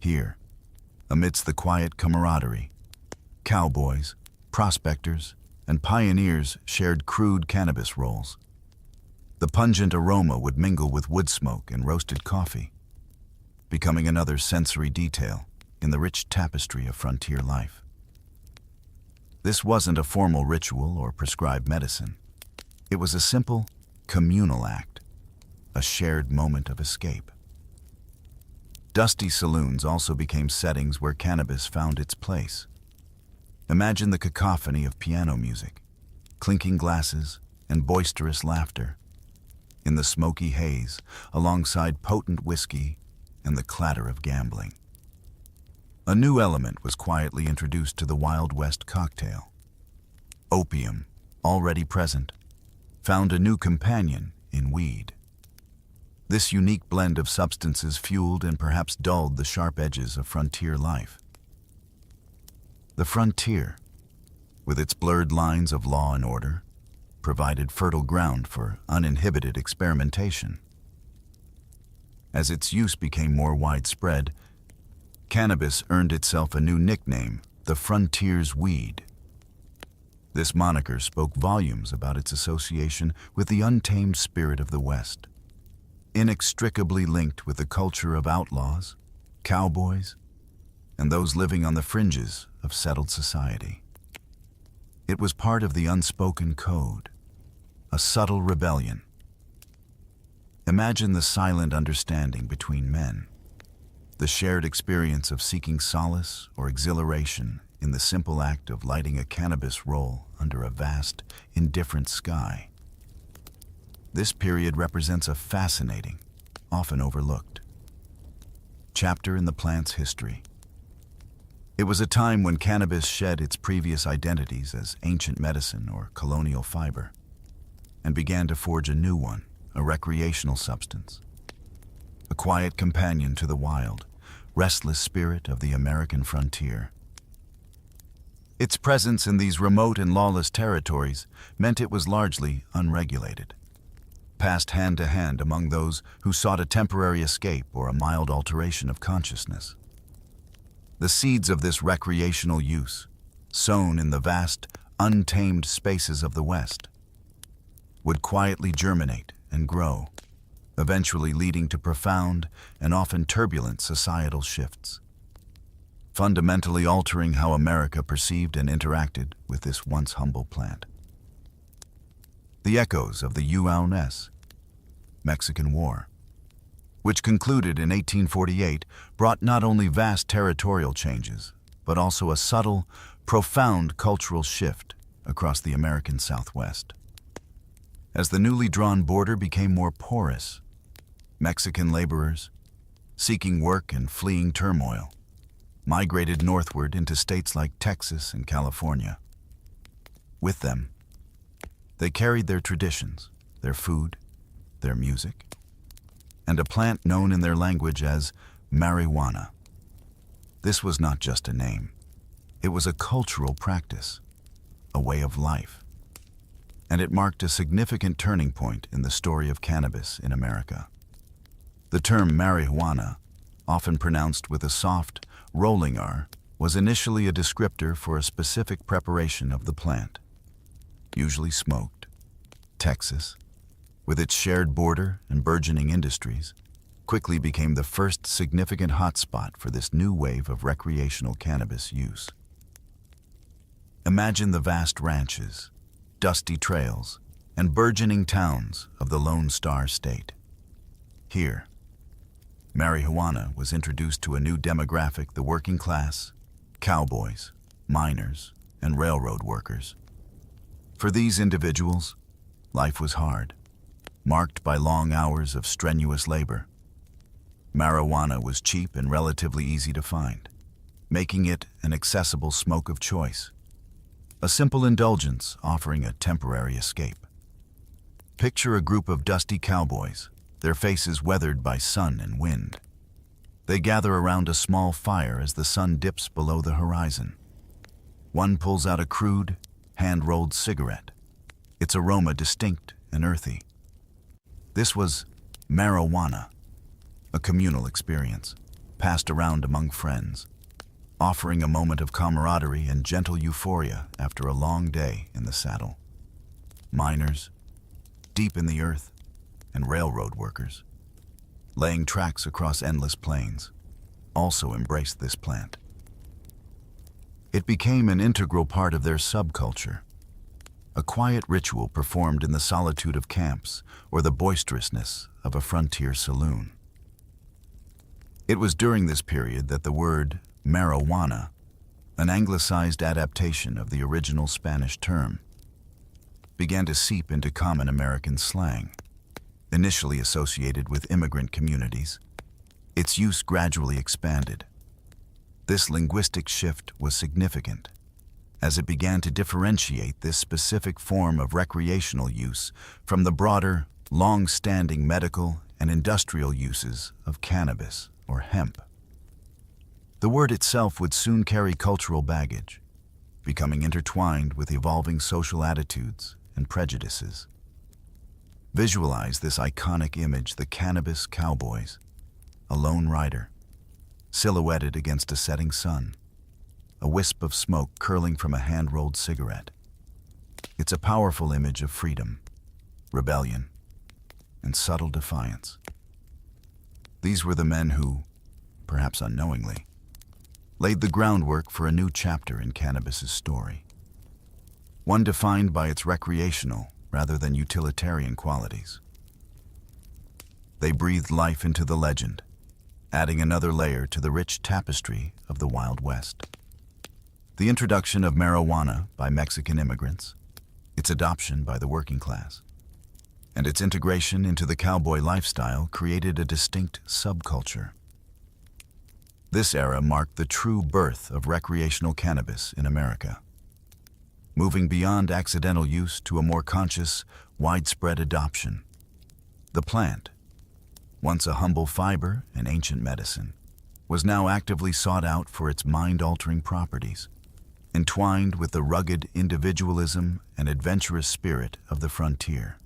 S1: Here, amidst the quiet camaraderie, cowboys, prospectors, and pioneers shared crude cannabis rolls. The pungent aroma would mingle with wood smoke and roasted coffee, becoming another sensory detail in the rich tapestry of frontier life. This wasn't a formal ritual or prescribed medicine. It was a simple, communal act, a shared moment of escape. Dusty saloons also became settings where cannabis found its place. Imagine the cacophony of piano music, clinking glasses, and boisterous laughter. In the smoky haze, alongside potent whiskey and the clatter of gambling. A new element was quietly introduced to the Wild West cocktail. Opium, already present, found a new companion in weed. This unique blend of substances fueled and perhaps dulled the sharp edges of frontier life. The frontier, with its blurred lines of law and order, provided fertile ground for uninhibited experimentation. As its use became more widespread, cannabis earned itself a new nickname, the frontier's weed. This moniker spoke volumes about its association with the untamed spirit of the West, inextricably linked with the culture of outlaws, cowboys, and those living on the fringes of settled society. It was part of the unspoken code, a subtle rebellion. Imagine the silent understanding between men, the shared experience of seeking solace or exhilaration in the simple act of lighting a cannabis roll under a vast, indifferent sky. This period represents a fascinating, often overlooked, chapter in the plant's history. It was a time when cannabis shed its previous identities as ancient medicine or colonial fiber, and began to forge a new one, a recreational substance, a quiet companion to the wild, restless spirit of the American frontier. Its presence in these remote and lawless territories meant it was largely unregulated, passed hand to hand among those who sought a temporary escape or a mild alteration of consciousness. The seeds of this recreational use, sown in the vast, untamed spaces of the West, would quietly germinate and grow, eventually leading to profound and often turbulent societal shifts, fundamentally altering how America perceived and interacted with this once humble plant. The echoes of the UNS, Mexican War, which concluded in 1848, brought not only vast territorial changes, but also a subtle, profound cultural shift across the American Southwest. As the newly drawn border became more porous, Mexican laborers, seeking work and fleeing turmoil, migrated northward into states like Texas and California. With them, they carried their traditions, their food, their music, and a plant known in their language as marijuana. This was not just a name. It was a cultural practice, a way of life. And it marked a significant turning point in the story of cannabis in America. The term marijuana, often pronounced with a soft, rolling R, was initially a descriptor for a specific preparation of the plant, usually smoked. Texas, with its shared border and burgeoning industries, quickly became the first significant hotspot for this new wave of recreational cannabis use. Imagine the vast ranches, dusty trails, and burgeoning towns of the Lone Star State. Here, marijuana was introduced to a new demographic, the working class, cowboys, miners, and railroad workers. For these individuals, life was hard, marked by long hours of strenuous labor. Marijuana was cheap and relatively easy to find, making it an accessible smoke of choice, a simple indulgence offering a temporary escape. Picture a group of dusty cowboys, their faces weathered by sun and wind. They gather around a small fire as the sun dips below the horizon. One pulls out a crude, hand-rolled cigarette, its aroma distinct and earthy. This was marijuana, a communal experience, passed around among friends, offering a moment of camaraderie and gentle euphoria after a long day in the saddle. Miners, deep in the earth, and railroad workers, laying tracks across endless plains, also embraced this plant. It became an integral part of their subculture, a quiet ritual performed in the solitude of camps or the boisterousness of a frontier saloon. It was during this period that the word marijuana, an anglicized adaptation of the original Spanish term, began to seep into common American slang. Initially associated with immigrant communities, its use gradually expanded. This linguistic shift was significant, as it began to differentiate this specific form of recreational use from the broader, long-standing medical and industrial uses of cannabis or hemp. The word itself would soon carry cultural baggage, becoming intertwined with evolving social attitudes and prejudices. Visualize this iconic image: the cannabis cowboys, a lone rider, silhouetted against a setting sun, a wisp of smoke curling from a hand-rolled cigarette. It's a powerful image of freedom, rebellion, and subtle defiance. These were the men who, perhaps unknowingly, laid the groundwork for a new chapter in cannabis's story, one defined by its recreational rather than utilitarian qualities. They breathed life into the legend, adding another layer to the rich tapestry of the Wild West. The introduction of marijuana by Mexican immigrants, its adoption by the working class, and its integration into the cowboy lifestyle created a distinct subculture. This era marked the true birth of recreational cannabis in America, moving beyond accidental use to a more conscious, widespread adoption. The plant, once a humble fiber and ancient medicine, was now actively sought out for its mind-altering properties, entwined with the rugged individualism and adventurous spirit of the frontier.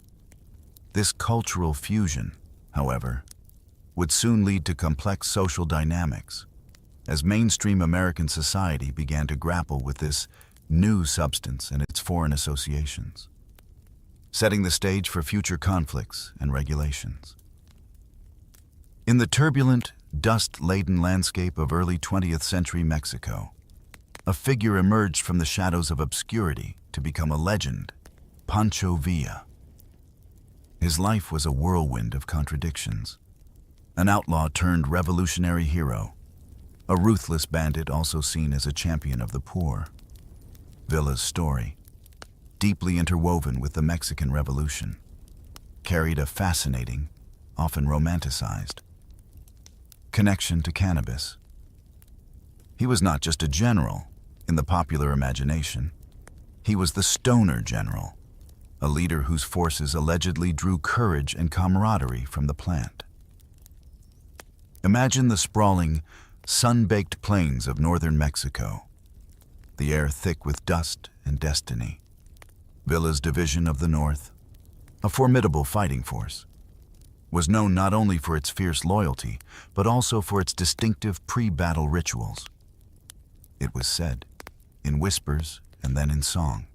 S1: This cultural fusion, however, would soon lead to complex social dynamics, as mainstream American society began to grapple with this new substance and its foreign associations, setting the stage for future conflicts and regulations. In the turbulent, dust-laden landscape of early 20th century Mexico, a figure emerged from the shadows of obscurity to become a legend: Pancho Villa. His life was a whirlwind of contradictions. An outlaw turned revolutionary hero, a ruthless bandit also seen as a champion of the poor. Villa's story, deeply interwoven with the Mexican Revolution, carried a fascinating, often romanticized, connection to cannabis. He was not just a general in the popular imagination. He was the stoner general, a leader whose forces allegedly drew courage and camaraderie from the plant. Imagine the sprawling, sun-baked plains of northern Mexico, the air thick with dust and destiny. Villa's division of the North, a formidable fighting force, was known not only for its fierce loyalty, but also for its distinctive pre-battle rituals. It was said, in whispers and then in song,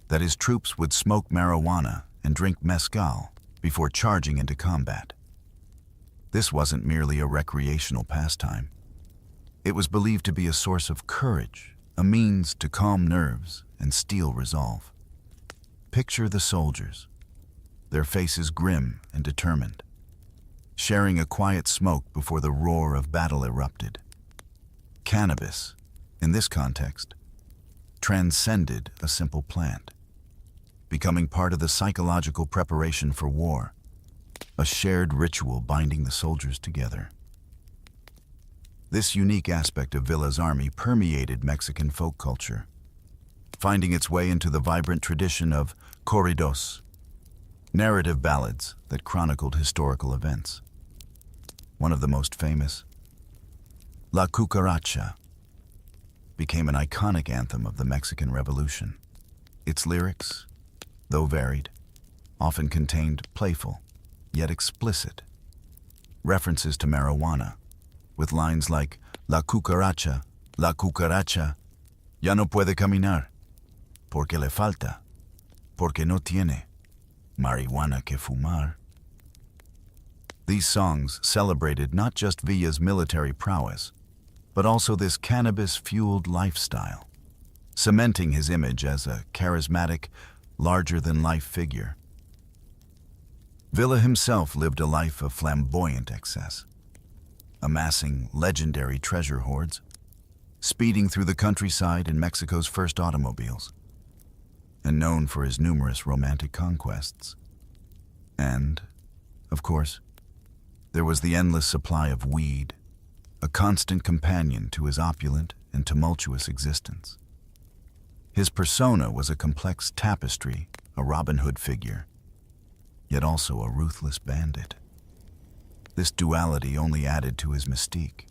S1: that his troops would smoke marijuana and drink mezcal before charging into combat. This wasn't merely a recreational pastime. It was believed to be a source of courage, a means to calm nerves and steel resolve. Picture the soldiers, their faces grim and determined, sharing a quiet smoke before the roar of battle erupted. Cannabis, in this context, transcended a simple plant, becoming part of the psychological preparation for war, a shared ritual binding the soldiers together. This unique aspect of Villa's army permeated Mexican folk culture, finding its way into the vibrant tradition of corridos, narrative ballads that chronicled historical events. One of the most famous, La Cucaracha, became an iconic anthem of the Mexican Revolution. Its lyrics, though varied, often contained playful, yet explicit, references to marijuana, with lines like La cucaracha, ya no puede caminar, porque le falta, porque no tiene marihuana que fumar. These songs celebrated not just Villa's military prowess, but also this cannabis-fueled lifestyle, cementing his image as a charismatic, larger-than-life figure. Villa himself lived a life of flamboyant excess, amassing legendary treasure hoards, speeding through the countryside in Mexico's first automobiles, and known for his numerous romantic conquests. And, of course, there was the endless supply of weed, a constant companion to his opulent and tumultuous existence. His persona was a complex tapestry, a Robin Hood figure, yet also a ruthless bandit. This duality only added to his mystique.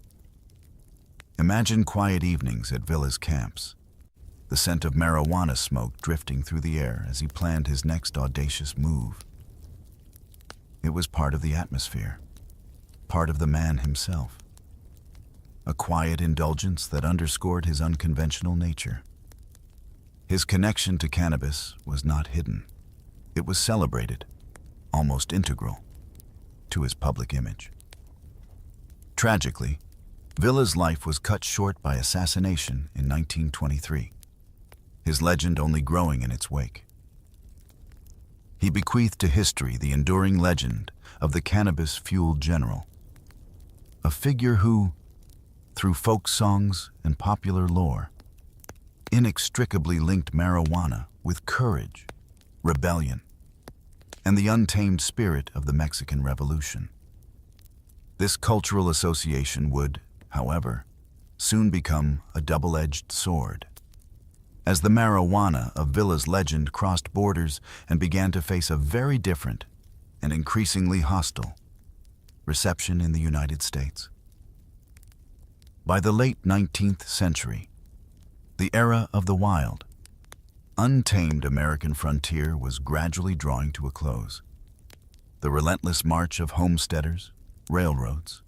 S1: Imagine quiet evenings at Villa's camps, the scent of marijuana smoke drifting through the air as he planned his next audacious move. It was part of the atmosphere, part of the man himself. A quiet indulgence that underscored his unconventional nature. His connection to cannabis was not hidden. It was celebrated, almost integral, to his public image. Tragically, Villa's life was cut short by assassination in 1923, his legend only growing in its wake. He bequeathed to history the enduring legend of the cannabis-fueled general, a figure who, through folk songs and popular lore, inextricably linked marijuana with courage, rebellion, and the untamed spirit of the Mexican Revolution. This cultural association would, however, soon become a double-edged sword. As the marijuana of Villa's legend crossed borders and began to face a very different and increasingly hostile reception in the United States. By the late 19th century, the era of the wild, untamed American frontier was gradually drawing to a close. The relentless march of homesteaders, railroads,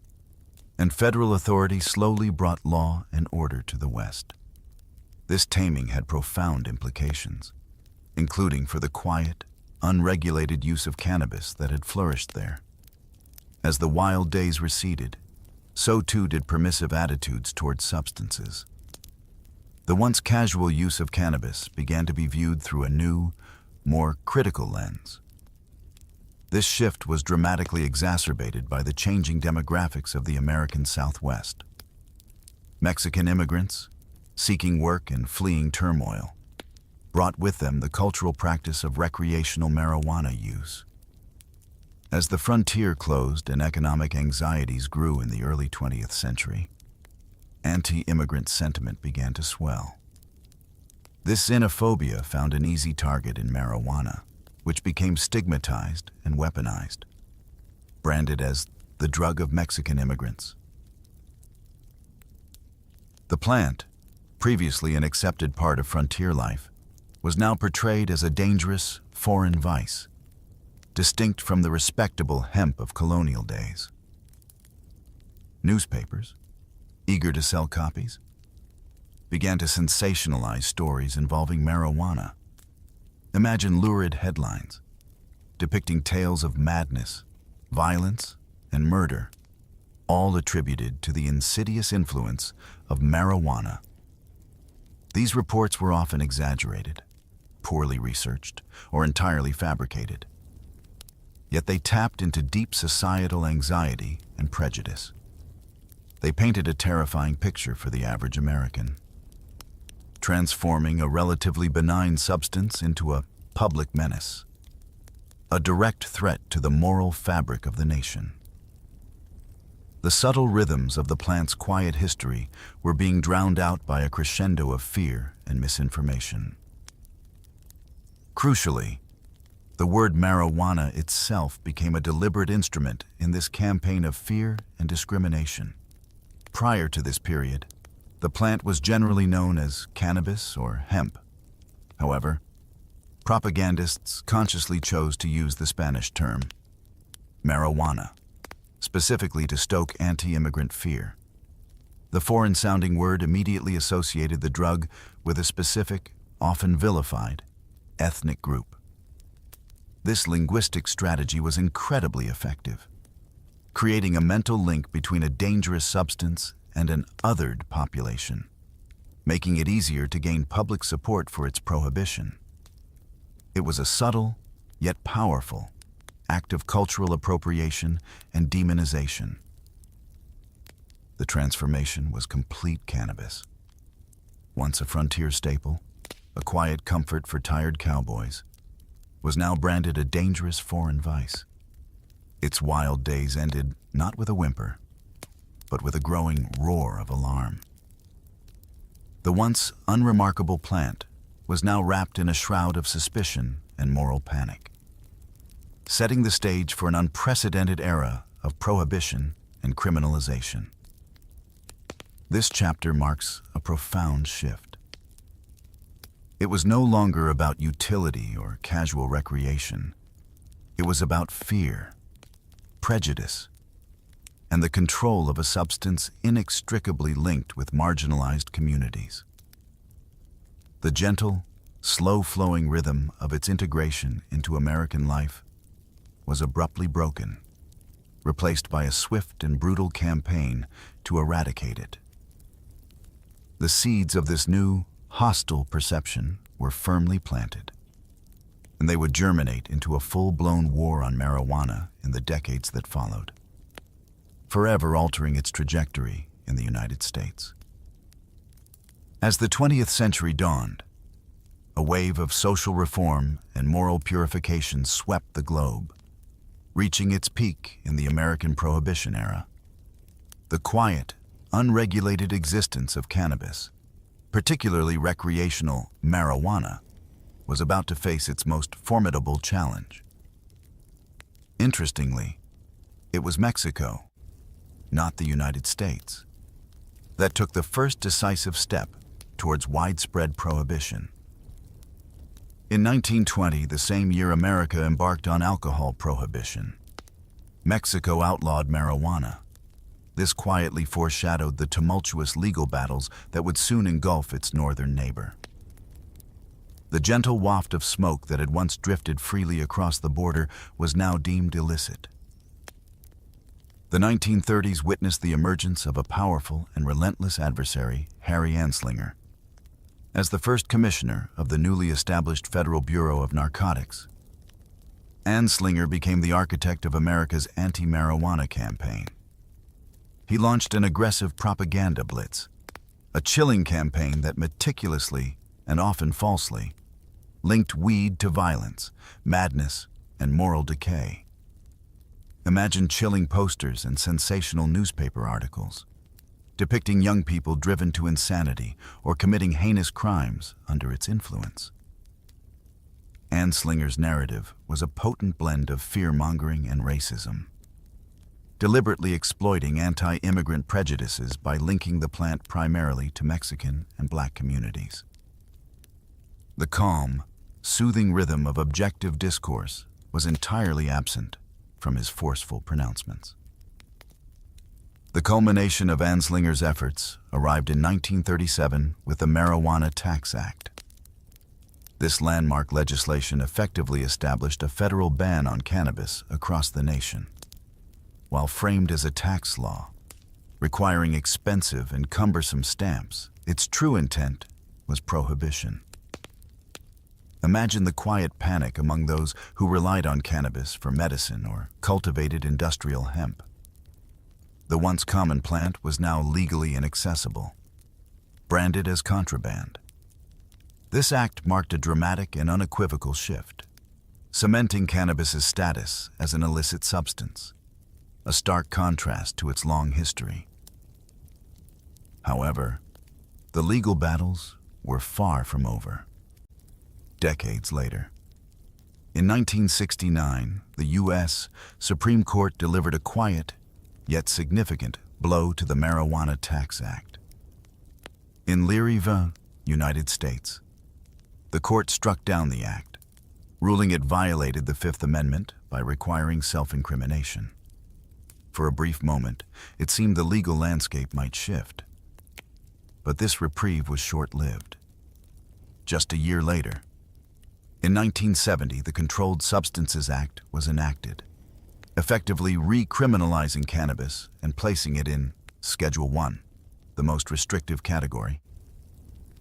S1: and federal authority slowly brought law and order to the West. This taming had profound implications, including for the quiet, unregulated use of cannabis that had flourished there. As the wild days receded, so too did permissive attitudes toward substances. The once casual use of cannabis began to be viewed through a new, more critical lens. This shift was dramatically exacerbated by the changing demographics of the American Southwest. Mexican immigrants, seeking work and fleeing turmoil, brought with them the cultural practice of recreational marijuana use. As the frontier closed and economic anxieties grew in the early 20th century, anti-immigrant sentiment began to swell. This xenophobia found an easy target in marijuana, which became stigmatized and weaponized, branded as the drug of Mexican immigrants. The plant, previously an accepted part of frontier life, was now portrayed as a dangerous foreign vice, distinct from the respectable hemp of colonial days. Newspapers, eager to sell copies, began to sensationalize stories involving marijuana. Imagine lurid headlines depicting tales of madness, violence, and murder, all attributed to the insidious influence of marijuana. These reports were often exaggerated, poorly researched, or entirely fabricated. Yet they tapped into deep societal anxiety and prejudice. They painted a terrifying picture for the average American, transforming a relatively benign substance into a public menace, a direct threat to the moral fabric of the nation. The subtle rhythms of the plant's quiet history were being drowned out by a crescendo of fear and misinformation. Crucially, the word marijuana itself became a deliberate instrument in this campaign of fear and discrimination. Prior to this period, the plant was generally known as cannabis or hemp. However, propagandists consciously chose to use the Spanish term, marijuana, specifically to stoke anti-immigrant fear. The foreign-sounding word immediately associated the drug with a specific, often vilified, ethnic group. This linguistic strategy was incredibly effective, creating a mental link between a dangerous substance and an othered population, making it easier to gain public support for its prohibition. It was a subtle, yet powerful, act of cultural appropriation and demonization. The transformation was complete. Cannabis, once a frontier staple, a quiet comfort for tired cowboys, was now branded a dangerous foreign vice. Its wild days ended not with a whimper, but with a growing roar of alarm. The once unremarkable plant was now wrapped in a shroud of suspicion and moral panic, setting the stage for an unprecedented era of prohibition and criminalization. This chapter marks a profound shift. It was no longer about utility or casual recreation. It was about fear, prejudice, and the control of a substance inextricably linked with marginalized communities. The gentle, slow-flowing rhythm of its integration into American life was abruptly broken, replaced by a swift and brutal campaign to eradicate it. The seeds of this new, hostile perception were firmly planted, and they would germinate into a full-blown war on marijuana in the decades that followed, forever altering its trajectory in the United States. As the 20th century dawned, a wave of social reform and moral purification swept the globe, reaching its peak in the American Prohibition era. The quiet, unregulated existence of cannabis, particularly recreational marijuana, was about to face its most formidable challenge. Interestingly, it was Mexico, not the United States, that took the first decisive step towards widespread prohibition. In 1920, the same year America embarked on alcohol prohibition, Mexico outlawed marijuana. This quietly foreshadowed the tumultuous legal battles that would soon engulf its northern neighbor. The gentle waft of smoke that had once drifted freely across the border was now deemed illicit. The 1930s witnessed the emergence of a powerful and relentless adversary, Harry Anslinger. As the first commissioner of the newly established Federal Bureau of Narcotics, Anslinger became the architect of America's anti-marijuana campaign. He launched an aggressive propaganda blitz, a chilling campaign that meticulously, and often falsely, linked weed to violence, madness, and moral decay. Imagine chilling posters and sensational newspaper articles, depicting young people driven to insanity or committing heinous crimes under its influence. Anslinger's narrative was a potent blend of fear-mongering and racism, deliberately exploiting anti-immigrant prejudices by linking the plant primarily to Mexican and Black communities. The calm, soothing rhythm of objective discourse was entirely absent from his forceful pronouncements. The culmination of Anslinger's efforts arrived in 1937 with the Marijuana Tax Act. This landmark legislation effectively established a federal ban on cannabis across the nation. While framed as a tax law, requiring expensive and cumbersome stamps, its true intent was prohibition. Imagine the quiet panic among those who relied on cannabis for medicine or cultivated industrial hemp. The once common plant was now legally inaccessible, branded as contraband. This act marked a dramatic and unequivocal shift, cementing cannabis's status as an illicit substance, a stark contrast to its long history. However, the legal battles were far from over. Decades later, in 1969, the U.S. Supreme Court delivered a quiet, yet significant, blow to the Marijuana Tax Act. In Leary v. United States, the court struck down the act, ruling it violated the Fifth Amendment by requiring self-incrimination. For a brief moment, it seemed the legal landscape might shift. But this reprieve was short-lived. Just a year later, in 1970, the Controlled Substances Act was enacted, effectively recriminalizing cannabis and placing it in Schedule I, the most restrictive category.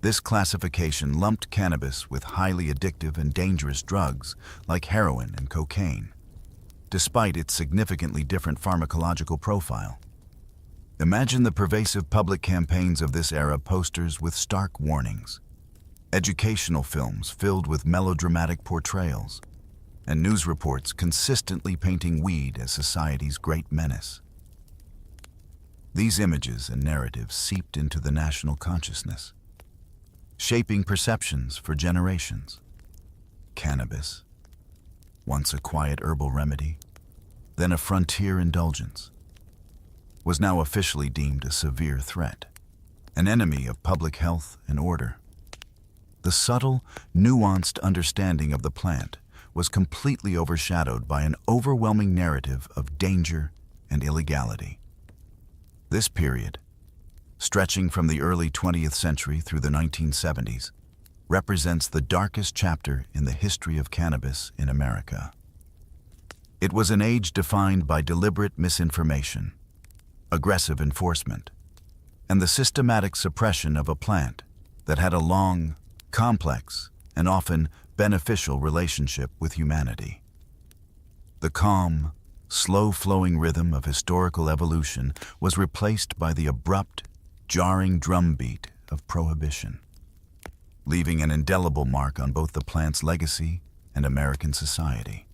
S1: This classification lumped cannabis with highly addictive and dangerous drugs like heroin and cocaine, despite its significantly different pharmacological profile. Imagine the pervasive public campaigns of this era posters with stark warnings. educational films filled with melodramatic portrayals, and news reports consistently painting weed as society's great menace. These images and narratives seeped into the national consciousness, shaping perceptions for generations. Cannabis, once a quiet herbal remedy, then a frontier indulgence, was now officially deemed a severe threat, an enemy of public health and order. The subtle, nuanced understanding of the plant was completely overshadowed by an overwhelming narrative of danger and illegality. This period, stretching from the early 20th century through the 1970s, represents the darkest chapter in the history of cannabis in America. It was an age defined by deliberate misinformation, aggressive enforcement, and the systematic suppression of a plant that had a long, complex, and often beneficial relationship with humanity. The calm, slow-flowing rhythm of historical evolution was replaced by the abrupt, jarring drumbeat of prohibition, leaving an indelible mark on both the plant's legacy and American society.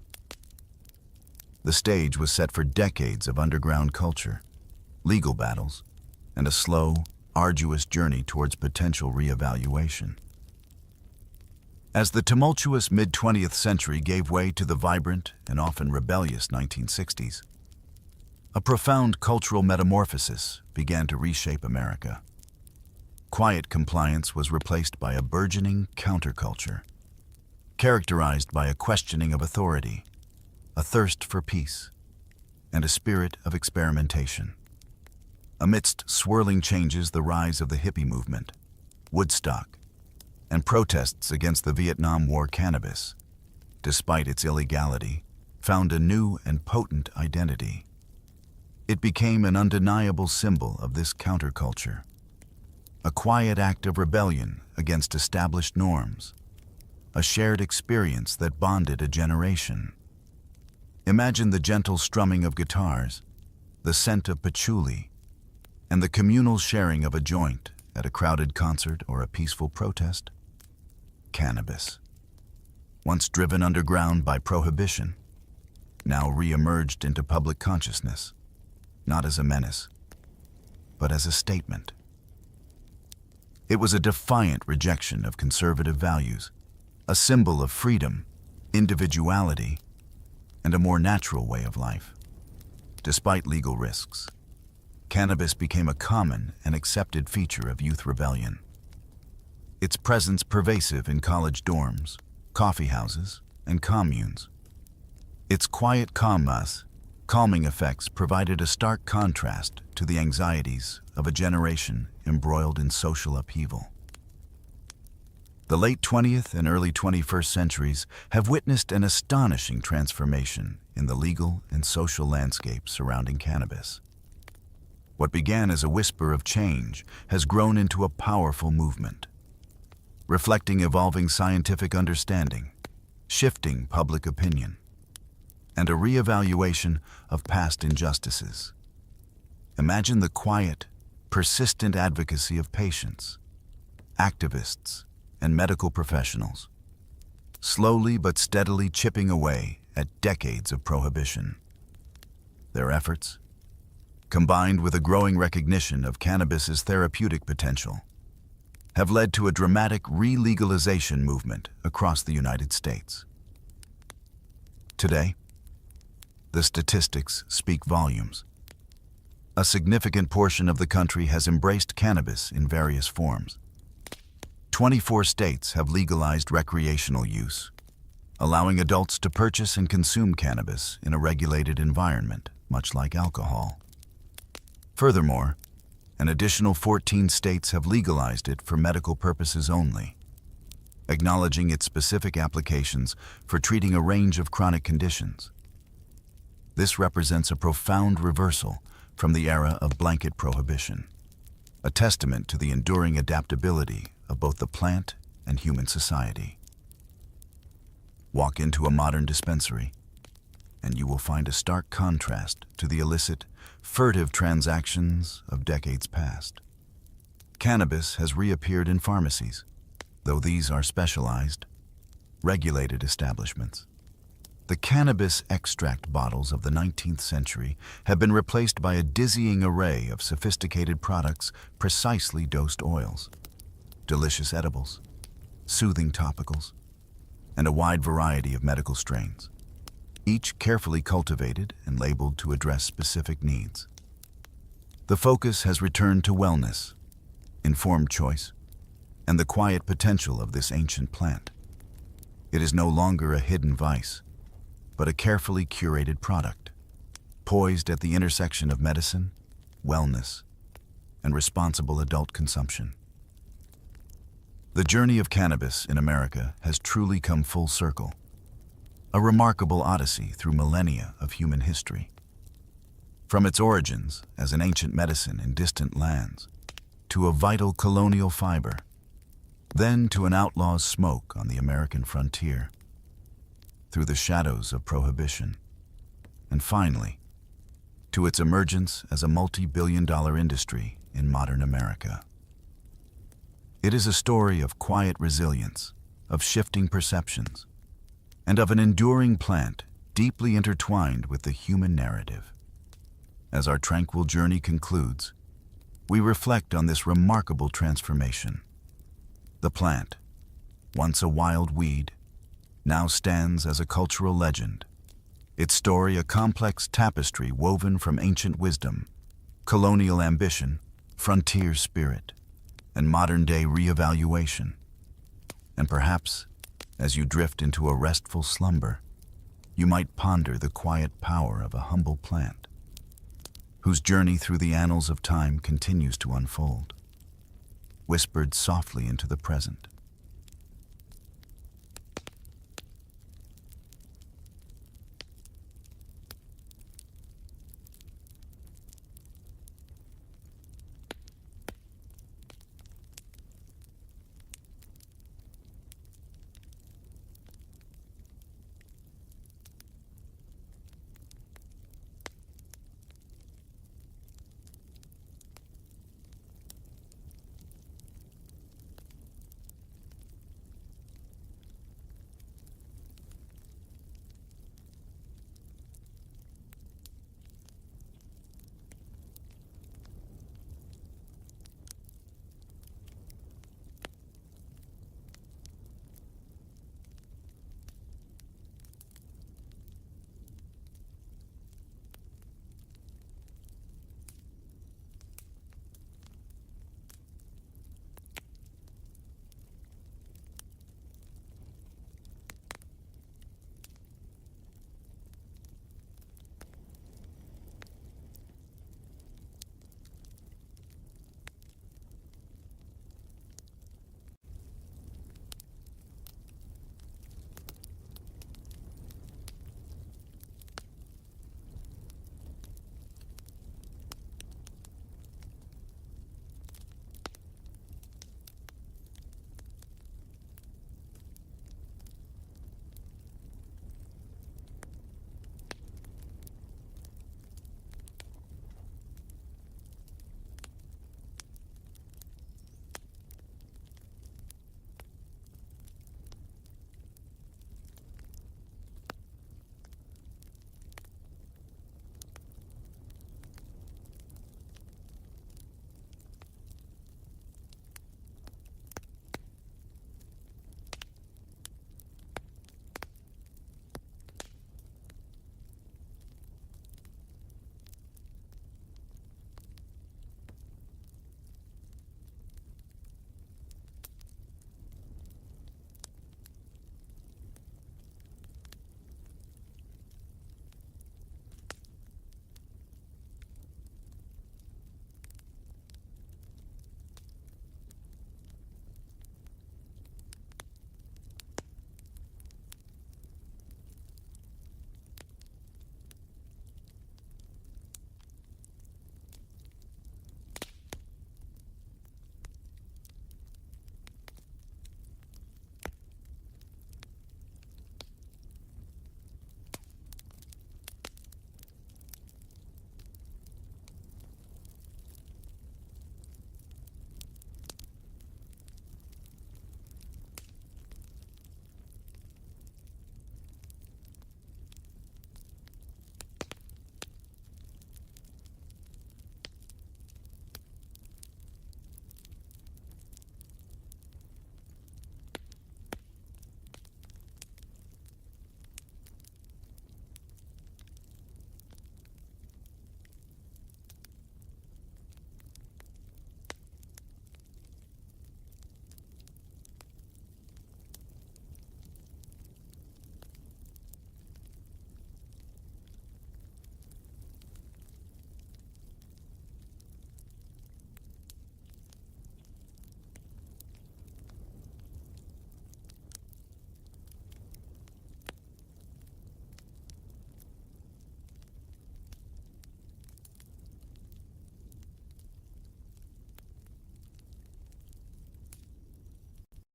S1: The stage was set for decades of underground culture, legal battles, and a slow, arduous journey towards potential reevaluation. As the tumultuous mid-20th century gave way to the vibrant and often rebellious 1960s, a profound cultural metamorphosis began to reshape America. Quiet compliance was replaced by a burgeoning counterculture, characterized by a questioning of authority, a thirst for peace, and a spirit of experimentation. Amidst swirling changes, the rise of the hippie movement, Woodstock, and protests against the Vietnam War, cannabis, despite its illegality, found a new and potent identity. It became an undeniable symbol of this counterculture, a quiet act of rebellion against established norms, a shared experience that bonded a generation. Imagine the gentle strumming of guitars, the scent of patchouli, and the communal sharing of a joint at a crowded concert or a peaceful protest. Cannabis, once driven underground by prohibition, now re-emerged into public consciousness, not as a menace, but as a statement. It was a defiant rejection of conservative values, a symbol of freedom, individuality, and a more natural way of life. Despite legal risks, cannabis became a common and accepted feature of youth rebellion. Its presence pervasive in college dorms, coffee houses, and communes. Its quiet calming effects provided a stark contrast to the anxieties of a generation embroiled in social upheaval. The late 20th and early 21st centuries have witnessed an astonishing transformation in the legal and social landscape surrounding cannabis. What began as a whisper of change has grown into a powerful movement, reflecting evolving scientific understanding, shifting public opinion, and a reevaluation of past injustices. Imagine the quiet, persistent advocacy of patients, activists, and medical professionals, slowly but steadily chipping away at decades of prohibition. Their efforts, combined with a growing recognition of cannabis's therapeutic potential, have led to a dramatic re-legalization movement across the United States. Today, the statistics speak volumes. A significant portion of the country has embraced cannabis in various forms. 24 states have legalized recreational use, allowing adults to purchase and consume cannabis in a regulated environment, much like alcohol. Furthermore, an additional 14 states have legalized it for medical purposes only, acknowledging its specific applications for treating a range of chronic conditions. This represents a profound reversal from the era of blanket prohibition, a testament to the enduring adaptability of both the plant and human society. Walk into a modern dispensary, and you will find a stark contrast to the illicit, furtive transactions of decades past. Cannabis has reappeared in pharmacies, though these are specialized, regulated establishments. The cannabis extract bottles of the 19th century have been replaced by a dizzying array of sophisticated products, precisely dosed oils, delicious edibles, soothing topicals, and a wide variety of medical strains, each carefully cultivated and labeled to address specific needs. The focus has returned to wellness, informed choice, and the quiet potential of this ancient plant. It is no longer a hidden vice, but a carefully curated product, poised at the intersection of medicine, wellness, and responsible adult consumption. The journey of cannabis in America has truly come full circle, a remarkable odyssey through millennia of human history. From its origins as an ancient medicine in distant lands, to a vital colonial fiber, then to an outlaw's smoke on the American frontier, through the shadows of prohibition, and finally, to its emergence as a multi-billion-dollar industry in modern America. It is a story of quiet resilience, of shifting perceptions, and of an enduring plant deeply intertwined with the human narrative. As our tranquil journey concludes, we reflect on this remarkable transformation. The plant, once a wild weed, now stands as a cultural legend, its story a complex tapestry woven from ancient wisdom, colonial ambition, frontier spirit, and modern-day reevaluation. And perhaps, as you drift into a restful slumber, you might ponder the quiet power of a humble plant, whose journey through the annals of time continues to unfold, whispered softly into the present.